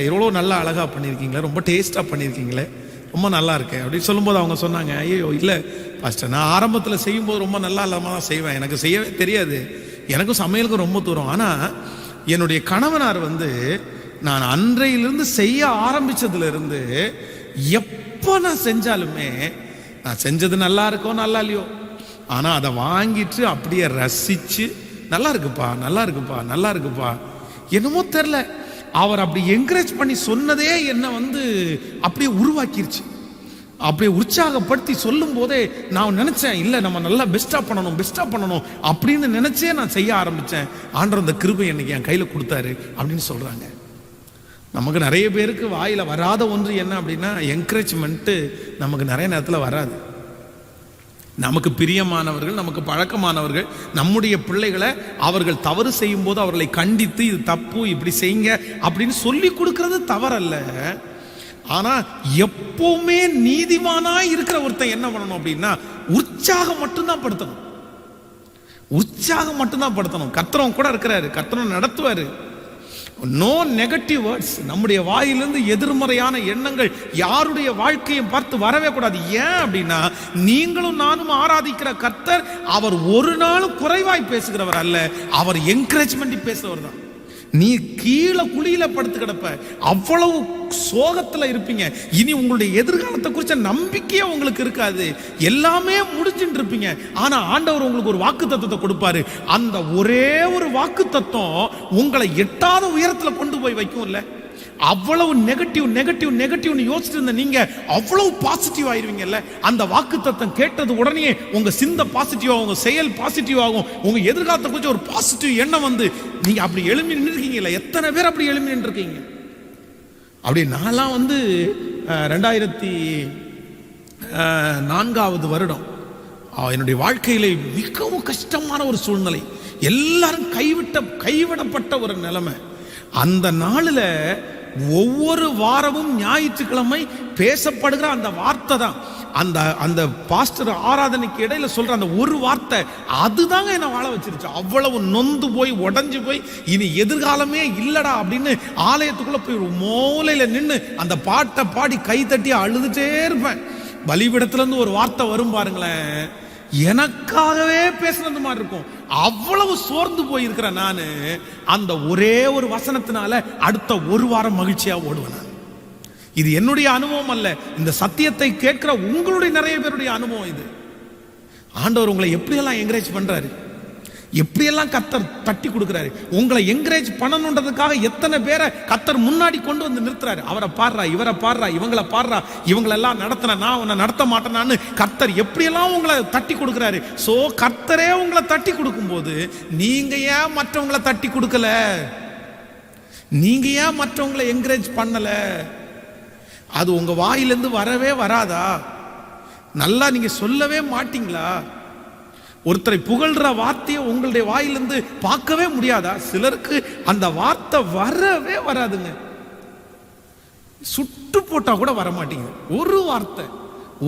இவ்வளோ நல்லா அழகாக பண்ணியிருக்கீங்களே, ரொம்ப டேஸ்ட்டாக பண்ணியிருக்கீங்களே, ரொம்ப நல்லா இருக்கேன் அப்படின்னு சொல்லும்போது அவங்க சொன்னாங்க, ஐயோ இல்லை ஃபஸ்ட்டு நான் ஆரம்பத்தில் செய்யும்போது ரொம்ப நல்லா இல்லாமல் தான் செய்வேன், எனக்கு செய்யவே தெரியாது, எனக்கும் சமையலுக்கும் ரொம்ப தூரம். ஆனால் என்னுடைய கணவனார் நான் அன்றையிலிருந்து செய்ய ஆரம்பித்ததுலேருந்து எப்போ நான் செஞ்சாலுமே நான் செஞ்சது நல்லா இருக்கோ நல்லா இல்லையோ, ஆனால் அதை வாங்கிட்டு அப்படியே ரசித்து நல்லா இருக்குப்பா நல்லா இருக்குப்பா நல்லா இருக்குப்பா என்னமோ தெரில, அவர் அப்படி என்கரேஜ் பண்ணி சொன்னதே என்ன அப்படியே உருவாக்கிருச்சு. அப்படியே உற்சாகப்படுத்தி சொல்லும் போதே நான் நினைச்சேன், இல்லை நம்ம நல்லா பெஸ்ட்டாக பண்ணணும் அப்படின்னு நினைச்சே நான் செய்ய ஆரம்பித்தேன். ஆண்டவர் அந்த கிருபை என்னைக்கு என் கையில் கொடுத்தாரு அப்படின்னு சொல்கிறாங்க. நமக்கு நிறைய பேருக்கு வாயில் வராத ஒன்று என்ன அப்படின்னா என்கரேஜ்மெண்ட்டு நமக்கு நிறைய நேரத்தில் வராது. நமக்கு பிரியமானவர்கள், நமக்கு பழக்கமானவர்கள், நம்முடைய பிள்ளைகளை அவர்கள் தவறு செய்யும் போது அவர்களை கண்டித்து இது தப்பு இப்படி செய்யுங்க அப்படின்னு சொல்லி கொடுக்கறது தவறல்ல. ஆனா எப்பவுமே நீதிமானா இருக்கிற ஒருத்தன் என்ன பண்ணணும் அப்படின்னா உற்சாகம் மட்டும்தான் படுத்தணும். உற்சாகம் மட்டும்தான் படுத்தணும். கர்த்தர் கூட இருக்கிறாரு, கர்த்தர் நடத்துவாரு. No negative words. நம்முடைய வாயிலிருந்து எதிர்மறையான எண்ணங்கள் யாருடைய வாழ்க்கையை பார்த்து வரவே கூடாது. ஏன் அப்படின்னா நீங்களும் நானும் ஆராதிக்கிற கர்த்தர் அவர் ஒரு நாளும் குறைவாய் பேசுகிறவர் அல்ல, அவர் என்கரேஜ்மெண்ட் பேசுறவர் தான். நீ கீழே குழியில படுத்து கிடப்ப, அவ்வளவு சோகத்துல இருப்பீங்க, இனி உங்களுடைய எதிர்காலத்தை குறிச்ச நம்பிக்கையே உங்களுக்கு இருக்காது, எல்லாமே முடிஞ்சுட்டு இருப்பீங்க. ஆனா ஆண்டவர் உங்களுக்கு ஒரு வாக்கு தத்துவத்தை கொடுப்பாரு. அந்த ஒரே ஒரு வாக்கு தத்துவம் உங்களை எட்டாத உயரத்துல கொண்டு போய் வைக்கும். இல்ல அவ்வளவு நெகட்டிவ் யோசிச்சு இருந்த நீங்க அவ்வளவு பாசிட்டிவ் ஆயிருவீங்கல்ல. அந்த வாக்கு தத்துவம் கேட்டது உடனே உங்க சிந்தை பாசிட்டிவ் ஆகும், உங்க செயல் பாசிட்டிவ் ஆகும், உங்க எதிர்காலத்தை குறித்து ஒரு பாசிட்டிவ் எண்ணம் நீங்க அப்படி எழுப்பி நின்றுருக்கீங்கல்ல. எத்தனை பேர் அப்படி எழுப்பி நின்றுருக்கீங்க? அப்படி நான்லாம் 2004வது வருடம் என்னுடைய வாழ்க்கையில மிகவும் கஷ்டமான ஒரு சூழ்நிலை, எல்லாரும் கைவிடப்பட்ட ஒரு நிலைமை. அந்த நாளில் ஒவ்வொரு வாரமும் ஞாயிற்றுக்கிழமை பேசப்படுகிற அந்த வார்த்தை தான், அந்த பாஸ்டர் ஆராதனைக்கு இடையில சொல்ற அந்த ஒரு வார்த்தை, அதுதாங்க என்ன வாழ வச்சிருச்சு. அவ்வளவு நொந்து போய் உடஞ்சு போய் இனி எதிர்காலமே இல்லடா அப்படின்னு ஆலயத்துக்குள்ள போய் மூலையில நின்று அந்த பாட்டை பாடி கை தட்டி அழுதுட்டே இருப்பேன். பலிபீடத்துல இருந்து ஒரு வார்த்தை வரும் பாருங்களேன், எனக்காகவே பேசுனது மாதிரி இருக்கும். அவ்வளவு சோர்ந்து போயிருக்கிற நானு அந்த ஒரே ஒரு வசனத்தினால அடுத்த ஒரு வாரம் மகிழ்ச்சியா ஓடுவேன். இது என்னுடைய அனுபவம் அல்ல, இந்த சத்தியத்தை கேட்கிற உங்களுடைய நிறைய பேருடைய அனுபவம் இது. ஆண்டவர் உங்களை எப்படியெல்லாம் என்கரேஜ் பண்றாரு, எப்படியெல்லாம் கர்த்தர் தட்டி கொடுக்கிறாரு. உங்களை என்கரேஜ் பண்ணணுன்றதுக்காக எத்தனை பேரை கர்த்தர் முன்னாடி கொண்டு வந்து நிறுத்துறாரு. அவரை பாடுறா, இவரை பாடுறா, இவங்களை பாடுறா, இவங்களெல்லாம் நடத்தின நான் உன்னை நடத்த மாட்டேனான்னு கர்த்தர் எப்படியெல்லாம் உங்களை தட்டி கொடுக்கிறாரு. சோ கர்த்தரே உங்களை தட்டி கொடுக்கும் போது நீங்க ஏன் மற்றவங்களை தட்டி கொடுக்கல? நீங்க ஏன் மற்றவங்களை என்கரேஜ் பண்ணல? அது உங்க வாயிலிருந்து வரவே வராதா? நல்லா நீங்க சொல்லவே மாட்டீங்களா? ஒருத்தரை புகழ்ற வார்த்தையை உங்களுடைய வாயிலிருந்து பார்க்கவே முடியாதா? சிலருக்கு அந்த வார்த்தை வரவே வராதுங்க. சுட்டு போட்டா கூட வர மாட்டீங்க.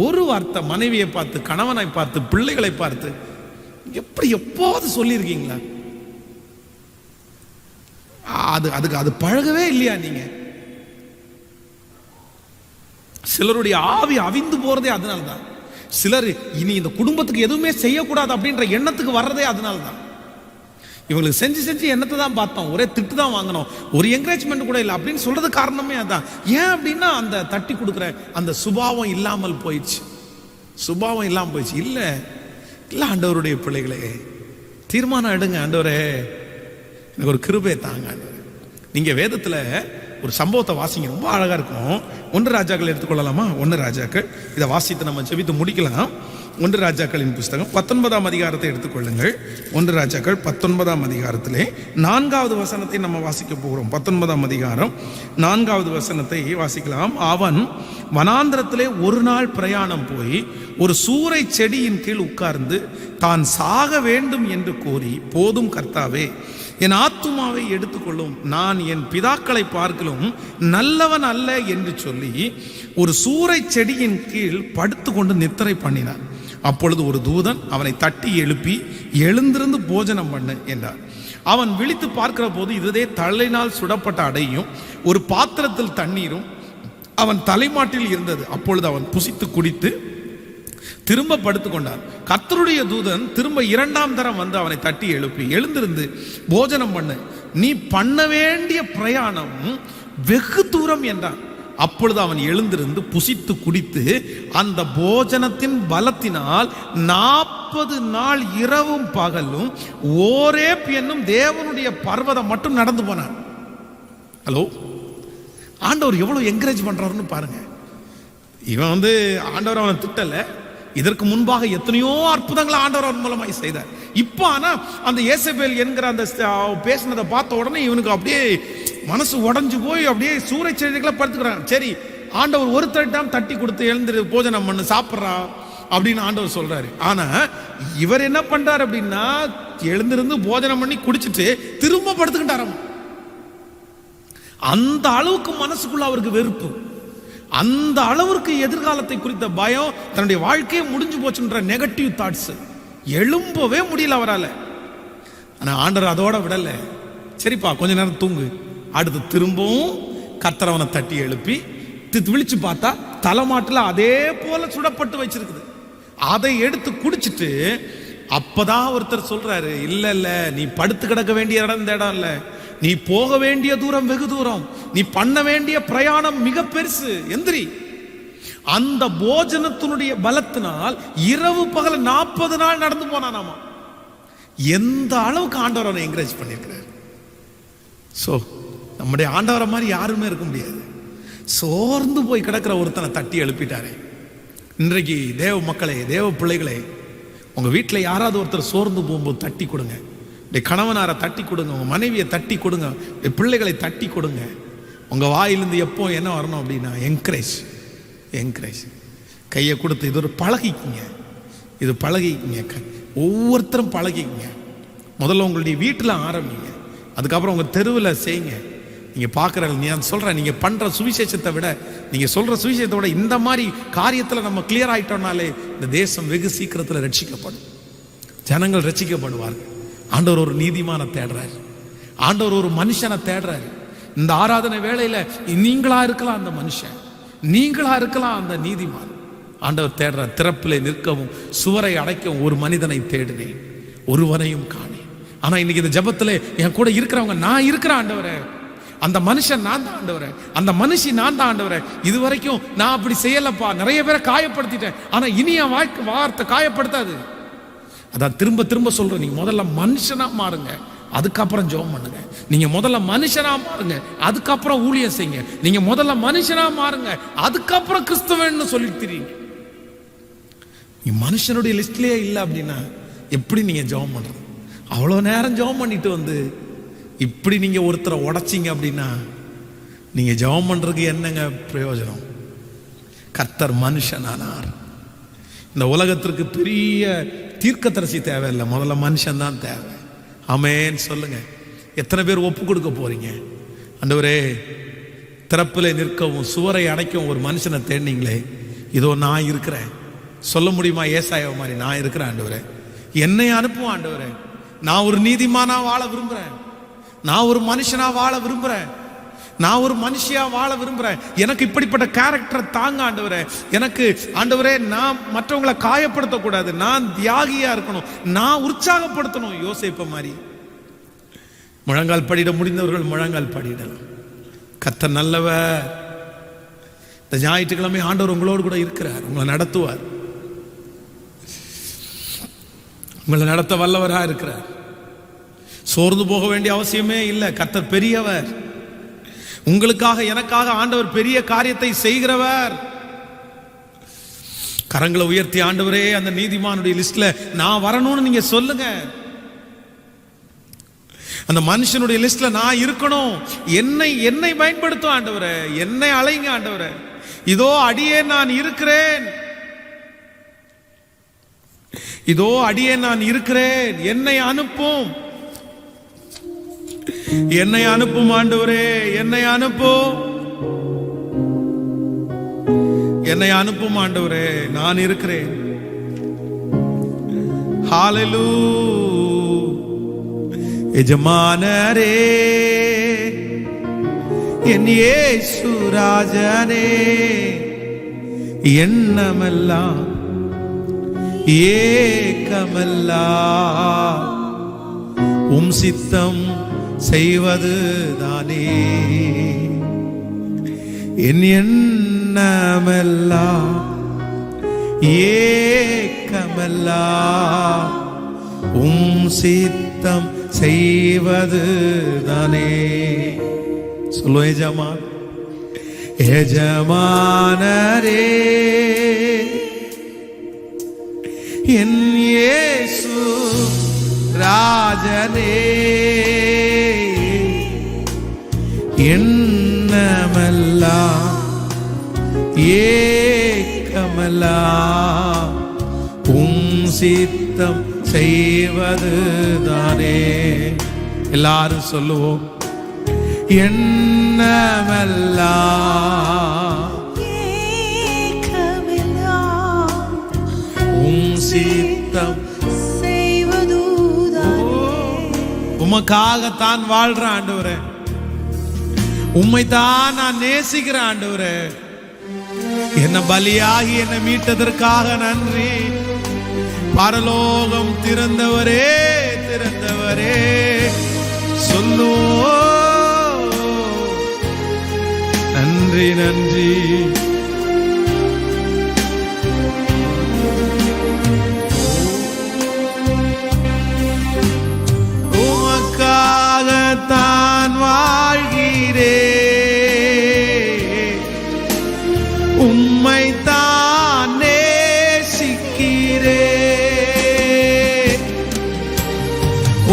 ஒரு வார்த்தை மனைவியை பார்த்து, கணவனை பார்த்து, பிள்ளைகளை பார்த்து எப்படி எப்போது சொல்லியிருக்கீங்களா? அது பழகவே இல்லையா? நீங்க சிலருடைய ஆவி அவிந்து போறதே அதனால்தான். சிலர் இனி இந்த குடும்பத்துக்கு எதுவுமே செய்யக்கூடாது அப்படின்ற எண்ணத்துக்கு வர்றதே அதனால்தான். இவங்களுக்கு செஞ்சு எண்ணத்தை தான் பார்த்தோம், ஒரே திட்டு தான் வாங்கணும், ஒரு என்கரேஜ்மெண்ட் கூட இல்லை அப்படின்னு சொல்றது காரணமே அதான். ஏன் அப்படின்னா அந்த தட்டி கொடுக்குற அந்த சுபாவம் இல்லாமல் போயிடுச்சு. இல்லை ஆண்டவருடைய பிள்ளைகளே, தீர்மானம் எடுங்க. ஆண்டவரே எனக்கு ஒரு கிருபை தாங்க. நீங்க வேதத்துல ஒரு சம்பவத்தை வாசிங்க, ரொம்ப அழகா இருக்கும். 1 ராஜாக்கள் எடுத்துக்கொள்ளலாமா? 1 ராஜாக்கள், இதை வாசித்து நம்ம ஜெபித்து முடிக்கலாம். 1 ராஜாக்களின் புஸ்தகம் 19ஆம் அதிகாரத்தை எடுத்துக்கொள்ளுங்கள். 1 ராஜாக்கள் 19ஆம் அதிகாரத்திலே 4வது வசனத்தை நம்ம வாசிக்க போகிறோம். 19ஆம் அதிகாரம் 4வது வசனத்தை வாசிக்கலாம். அவன் வனாந்திரத்திலே ஒரு நாள் பிரயாணம் போய் ஒரு சூரை செடியின் கீழ் உட்கார்ந்து தான் சாக வேண்டும் என்று கோரி, போதும் கர்த்தாவே, என் ஆத்துமாவை எடுத்துக்கொள்ளும், நான் என் பிதாக்களை பார்க்கலும் நல்லவன் அல்ல என்று சொல்லி ஒரு சூரை செடியின் கீழ் படுத்து கொண்டு நித்திரை பண்ணினான். அப்பொழுது ஒரு தூதன் அவனை தட்டி எழுப்பி, எழுந்திருந்து போஜனம் பண்ணு என்றார். அவன் விழித்து பார்க்கிற போது இதுதே தலையினால் சுடப்பட்ட அடையும் ஒரு பாத்திரத்தில் தண்ணீரும் அவன் தலைமாட்டில் இருந்தது. அப்பொழுது அவன் புசித்து குடித்து திரும்ப படுத்துக் கொண்டான். கர்த்தருடைய தூதன் திரும்ப 2ஆம் தரம் வந்து அவனை தட்டி எழுப்பி, எழுந்திருந்து போஜனம் பண்ணு, நீ பண்ண வேண்டிய பிரயாணம் வெகு தூரம் என்றான். அப்பொழுது அவன் எழுந்திருந்து புசித்து குடித்து அந்த போஜனத்தின் பலத்தினால் 40 நாள் இரவும் பகலும் ஓரேப் என்னும் தேவனுடைய பர்வதம் மட்டும் நடந்து போனான். ஹலோ, ஆண்டவர் எவ்வளவு என்கரேஜ் பண்றாருன்னு பாருங்க. இவன் வந்து ஆண்டவர் அவனை திட்டல, இதற்கு முன்பாக எத்தனையோ அற்புதங்களை ஆண்டவர் அவன் மூலமாய் செய்தார். இப்போ ஆனா அந்த ஏசபேல் என்கிற அந்த பேசினதை பார்த்த உடனே இவனுக்கு அப்படியே மனசு உடஞ்சு போய் அப்படியே சூறை செடிகளை படுத்துக்கிறான். சரி, ஆண்டவர் ஒரு தட்டி கொடுத்து எழுந்திரு போஜனம் பண்ணு, சாப்பிட்றா அப்படின்னு ஆண்டவர் சொல்றாரு. ஆனா இவர் என்ன பண்றாரு அப்படின்னா, எழுந்திருந்து போஜனம் பண்ணி குடிச்சிட்டு திரும்ப படுத்துக்கிட்டாராம். அந்த அளவுக்கு மனசுக்குள்ள அவருக்கு வெறுப்பு, அந்த அளவிற்கு எதிர்காலத்தை குறித்த பயம், தன்னுடைய வாழ்க்கையை முடிஞ்சு போச்சுன்ற நெகட்டிவ் தாட்ஸ் எழும்பவே முடியல அவரால். ஆனா ஆண்டவர் அதோட விடல. சரிப்பா, கொஞ்ச நேரம் தூங்கு. அடுத்து திரும்பவும் கர்த்தரவனை தட்டி எழுப்பி விழிச்சு பார்த்தா தலைமாட்டில் அதே போல சுடப்பட்டு வச்சிருக்குது. அதை எடுத்து குடிச்சிட்டு அப்பதான் ஒருத்தர் சொல்றாரு, இல்ல நீ படுத்து கிடக்க வேண்டிய இடம் இந்த இடம் இல்ல, நீ போக வேண்டிய தூரம் வெகு தூரம், நீ பண்ண வேண்டிய பிரயாணம் மிக பெருசு, எந்திரி. அந்த போஜனத்தினுடைய பலத்தினால் இரவு பகல் 40 நாள் நடந்து போனானாமா. எந்த அளவுக்கு ஆண்டவர் அவனை என்கரேஜ் பண்ணியிருக்கிறார். சோ நம்முடைய ஆண்டவரை மாதிரி யாருமே இருக்க முடியாது. சோர்ந்து போய் கிடக்கிற ஒருத்தனை தட்டி எழுப்பிட்டாரே. இன்றைக்கு தேவ மக்களே, தேவ பிள்ளைகளே, உங்க வீட்டில் யாராவது ஒருத்தர் சோர்ந்து போகும்போது தட்டி கொடுங்க. கணவனாரை தட்டி கொடுங்க, உங்க மனைவியை தட்டி கொடுங்க, பிள்ளைகளை தட்டி கொடுங்க. உங்க வாயிலிருந்து எப்போ என்ன வரணும் அப்படின்னா என்கரேஜ். கையை கொடுத்து இது ஒரு பழகிக்குங்க, இது பழகிக்குங்க. ஒவ்வொருத்தரும் பழகிக்குங்க. முதல்ல உங்களுடைய வீட்டில் ஆரம்பிங்க, அதுக்கப்புறம் உங்க தெருவில் செய்யுங்க. நீங்க பார்க்குற, நான் சொல்றேன், நீங்க பண்ற சுவிசேஷத்தை விட, நீங்க சொல்ற சுவிசேஷத்தை விட இந்த மாதிரி காரியத்தில் நம்ம கிளியர் ஆயிட்டோம்னாலே இந்த தேசம் வெகு சீக்கிரத்தில் ரட்சிக்கப்படும், ஜனங்கள் ரட்சிக்கப்படுவார்கள். ஆண்டவர் ஒரு நீதிமான தேடுறாரு, ஆண்டவர் ஒரு மனுஷனை தேடுறாரு. இந்த ஆராதனை வேளையில நீங்களா இருக்கலாம் அந்த மனுஷன், நீங்களா இருக்கலாம் அந்த நீதிமான். ஆண்டவர் தேடுறார். திறப்பிலே நிற்கவும் சுவரை அடைக்கவும் ஒரு மனிதனை தேடினேன், ஒருவனையும் காணேன். ஆனா இன்னைக்கு இந்த ஜெபத்திலே என் கூட இருக்கிறவங்க, நான் இருக்கிறேன் ஆண்டவரே, அந்த மனுஷன் நான் தான் ஆண்டவரே, அந்த மனுஷி நான் தான் ஆண்டவரே, இது வரைக்கும் நான் அப்படி செய்யலப்பா, நிறைய பேரை காயப்படுத்திட்டேன், ஆனா இனி என் வார்த்தை காயப்படுத்தாது. அதான் திரும்ப திரும்ப சொல்றேன், நீங்க முதல்ல மனுஷனா மாறுங்க, அதுக்கப்புறம் ஜெபம் பண்ணுங்க. நீங்க முதல்ல மனுஷனா மாறுங்க, அதுக்கப்புறம் ஊழியம் செய்யுங்க. நீங்க முதல்ல மனுஷனா மாறுங்க, அதுக்கப்புறம் கிறிஸ்தவன்னு சொல்லிட்டு தெரியுங்க. நீங்க மனுஷனுடைய லிஸ்ட்லயே இல்லை அப்படின்னா எப்படி நீங்க ஜெபம் பண்றது? அவ்வளவு நேரம் ஜெபம் பண்ணிட்டு வந்து இப்படி நீங்க ஒருத்தரை உடைச்சிங்க அப்படின்னா நீங்க ஜெபம் பண்றதுக்கு என்னங்க பிரயோஜனம்? கர்த்தர் மனுஷனானார். இந்த உலகத்திற்கு பெரிய தீர்க்கதரிசி தேவையில்லை, முதல்ல மனுஷன் தான் தேவை. ஆமென் சொல்லுங்க. எத்தனை பேர் ஒப்பு கொடுக்க போறீங்க? ஆண்டவரே, திறப்பிலே நிற்கவும் சுவரை அடைக்கவும் ஒரு மனுஷனை தேடினீங்களே, இதோ நான் இருக்கிறேன். சொல்ல முடியுமா ஏசாயா மாதிரி? நான் இருக்கிறேன் ஆண்டவரே, என்னை அனுப்பும் ஆண்டவரே. நான் ஒரு நீதிமானா வாழ விரும்புறேன், நான் ஒரு மனுஷனா வாழ விரும்புறேன், நான் ஒரு மனுஷியா வாழ விரும்புறேன். எனக்கு இப்படிப்பட்ட கேரக்டர் தாங்க ஆண்டவரே. எனக்கு ஆண்டவரே, நான் மற்றவங்களை காயப்படுத்தக்கூடாது, நான் தியாகியா இருக்கணும், நான் உற்சாகப்படுத்தணும். யோசேப்பு மாதிரி முழங்கால் படியிட முடிந்தவர்கள் முழங்கால் படியிடலாம். கர்த்தர் நல்லவர். இந்த ஞாயிற்றுக்கிழமை ஆண்டவர் உங்களோடு கூட இருக்கிறார், உங்களை நடத்துவார், உங்களை நடத்த வல்லவராக இருக்கிறார். சோர்ந்து போக வேண்டிய அவசியமே இல்லை. கர்த்தர் பெரியவர். உங்களுக்காக எனக்காக ஆண்டவர் பெரிய காரியத்தை செய்கிறவர். கரங்களை உயர்த்தி, ஆண்டவரே, அந்த நீதிமானுடைய லிஸ்ட்ல நான் வரணும்னு நீங்க சொல்லுங்க. அந்த மனுஷனுடைய லிஸ்ட்ல நான் இருக்கணும். என்னை பயன்படுத்தும் ஆண்டவரே, என்னை அழைங்க ஆண்டவரே. இதோ அடியே நான் இருக்கிறேன், இதோ அடியே நான் இருக்கிறேன், என்னை அனுப்பும், என்னை அனுப்பும் ஆண்டவரே, என்னை அனுப்பும், என்னை அனுப்பும் ஆண்டவரே, நான் இருக்கிறேன். ஹalleluya. எஜமானரே, என் இயேசு ராஜனே, எண்ணமெல்லாம் ஏக்கமெல்லாம் உம் சித்தம் செய்வது தானே. என் எண்ணமெல்லாம் ஏக்கமெல்லாம் உம் சித்தம் செய்வது தானே. சொல்லு எஜமான், எஜமானரே, என் இயேசு ராஜனே, எண்ணமெல்லாம் ஏக்கமெல்லாம் உம் சித்தம் செய்வது தானே. எல்லாரும் சொல்லுவோம், எண்ணமெல்லாம் உம் சித்தம் செய்வது தானே. உமக்காகத்தான் வாழ்றேன் ஆண்டவரே, உம்மைத்தான் நான் நேசிக்கிறேன் ஆண்டவரே. என்ன பலியாகி என்னை மீட்டதற்காக நன்றி. பரலோகம் திறந்தவரே, திறந்தவரே, சொல்லுவோம் நன்றி நன்றி. உமக்காகத்தான் வாழ்கிறேன், உம்மைத்தான் நேசிக்கிறேன்.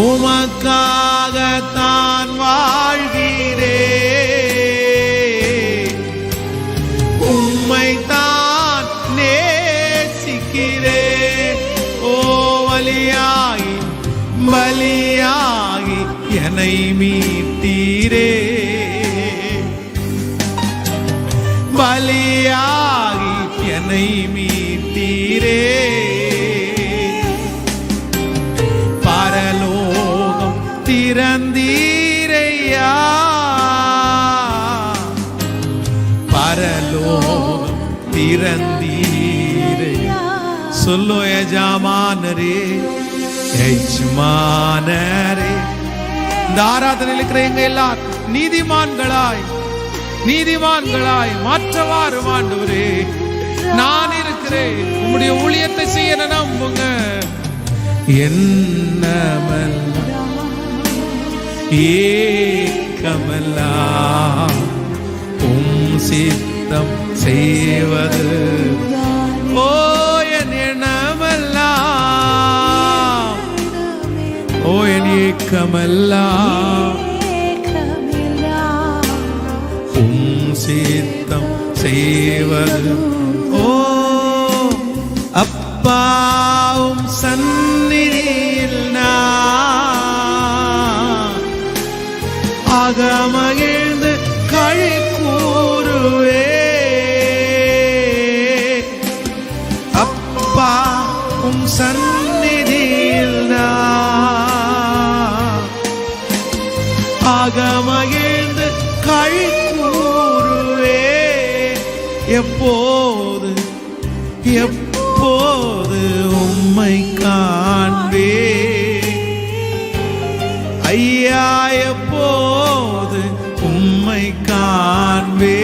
உமக்காகத்தான் வாழ்கிறேன், உம்மைத்தான் நேசிக்கிறேன். ஓ பலியாகி பலியாகி என்னை மீட்டீரே, பலியாகி என்னை மீட்டீரே. பரலோகம் திறந்தீரையா, பரலோகம் திறந்தீரையா. சொல்லோ எஜமானரே, எஜமானரே. இந்த ஆராதனையில் இருக்கிற எங்க எல்லாரும் நீதிமான்களாய் நீதிமான்களாய் மாற்றவாறு ஆண்டவரே. நான் இருக்கிறேன், உம்முடைய ஊழியத்தை செய்ய நம்புங்க. எண்ணமெல்லாம் ஏக்கமெல்லாம் உம் சித்தம் செய்வது. ஓ என் எண்ணமெல்லாம், ஓ என் ஏக்கமெல்லாம் உம் சித்தம் செய்வது. ஓ அப்பாவும் சந்நிதியில் நான் அகமகிழ்ந்து களி கூறுவே. அப்பாவும் சந்நிதியில் நான் அகமகிழ்ந்து களி கூறுவே. எப்போது எப்போது உம்மை காண்பே ஐயா, எப்போது உம்மை காண்பே.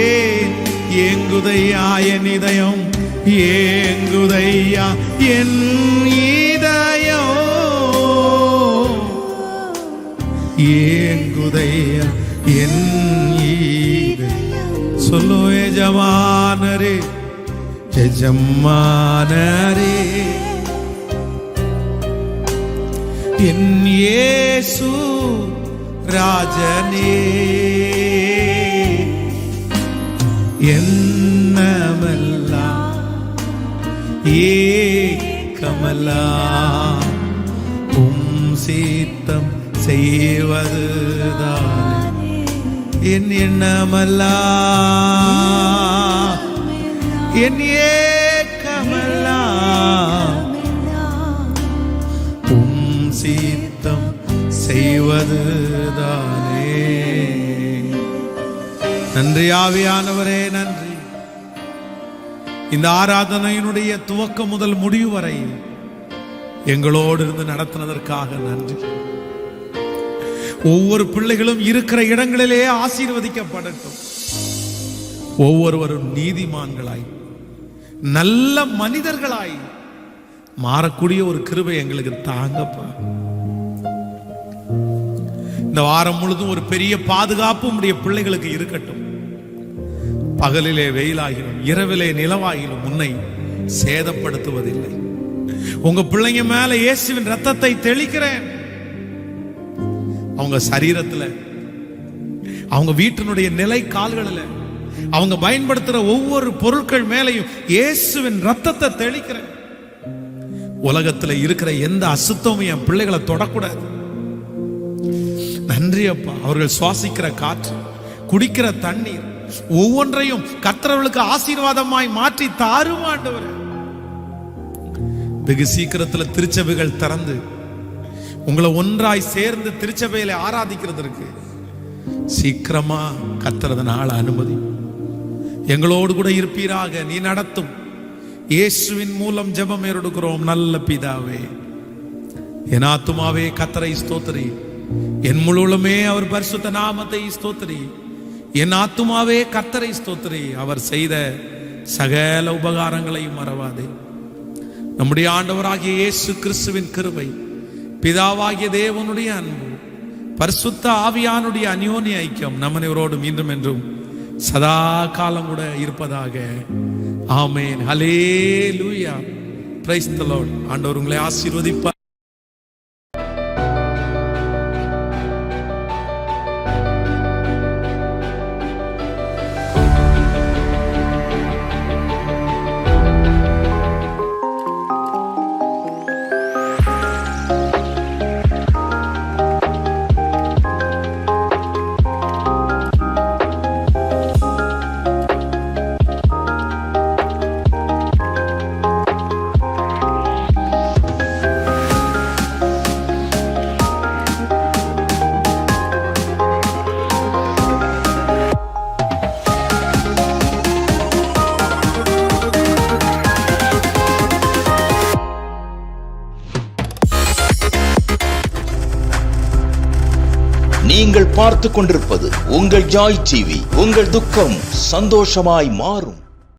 ஏங்குதையா என் இதயம், ஏங்குதையா என் இதயம், ஏங்குதையா என் இதயம். சொல்லோ எஜமானரே, எஜமானரே, என் இயேசு ராஜனே. எண்ணமெல்லாம் ஏக்கமெல்லாம் உம் சித்தம் செய்வதுதானே. என் எண்ணமெல்லாம் என் ஏக்கமெல்லாம் உம் சித்தம் செய்வதுதானே. நன்றி ஆவியானவரே, நன்றி. இந்த ஆராதனையினுடைய துவக்கம் முதல் முடிவு வரை எங்களோடு இருந்து நடத்தினதற்காக நன்றி. ஒவ்வொரு பிள்ளைகளும் இருக்கிற இடங்களிலே ஆசீர்வதிக்கப்படட்டும். ஒவ்வொருவரும் நீதிமான்களாய் நல்ல மனிதர்களாய் மாறக்கூடிய ஒரு கிருபை எங்களுக்கு தாங்கப்பா. இந்த வாரம் முழுதும் ஒரு பெரிய பாதுகாப்பு உம்முடைய பிள்ளைகளுக்கு இருக்கட்டும். பகலிலே வெயிலாகிலும் இரவிலே நிலவாகிலும் உன்னை சேதப்படுத்துவதில்லை. உங்க பிள்ளைங்க மேல இயேசுவின் ரத்தத்தை தெளிக்கிறேன். அவங்க சரீரத்துல, அவங்க வீட்டினுடைய நிலை கால்களில், அவங்க பயன்படுத்துற ஒவ்வொரு பொருட்கள் மேலையும் இயேசுவின் ரத்தத்தை தெளிக்கிறேன். உலகத்துல இருக்கிற எந்த அசுத்தமும் என் பிள்ளைகளை தொடக்கூடாது. நன்றி அப்பா. அவர்கள் சுவாசிக்கிற காற்று, குடிக்கிற தண்ணீர் ஒவ்வொன்றையும் கர்த்தர்களுக்கு ஆசீர்வாதமாய் மாற்றி தாரும் ஆண்டவரே. வெகு சீக்கிரத்துல திருச்சபைகள் திறந்து உங்களை ஒன்றாய் சேர்ந்து திருச்சபையில ஆராதிக்கிறதுக்கு சீக்கிரமா கர்த்தரதனால அனுமதி எங்களோடு கூட இருப்பீராக. நீ நடத்தும். இயேசுவின் மூலம் ஜெபம் ஏறெடுக்கிறோம் நல்ல பிதாவே. என் ஆத்துமாவே கர்த்தரை ஸ்தோத்திரி, என் முழுவதுமே அவர் பரிசுத்த நாமத்தை ஸ்தோத்திரி. என் ஆத்துமாவே கர்த்தரை ஸ்தோத்திரி, அவர் செய்த சகல உபகாரங்களையும் மறவாதே. நம்முடைய ஆண்டவராகிய இயேசு கிறிஸ்துவின் கிருபை, பிதாவாகிய தேவனுடைய அன்பு, பரிசுத்த ஆவியானுடைய அந்யோன்ய ஐக்கியம் நம்ம அனைவரோடும் இன்றும் என்றும் சதா காலம் கூட இருப்பதாக. Amen. Hallelujah. Praise the Lord. ஆண்டவர் உங்களை ஆசீர்வதிப்பார். நீங்கள் பார்த்து கொண்டிருப்பது உங்கள் ஜாய் டிவி. உங்கள் துக்கம் சந்தோஷமாய் மாறும்.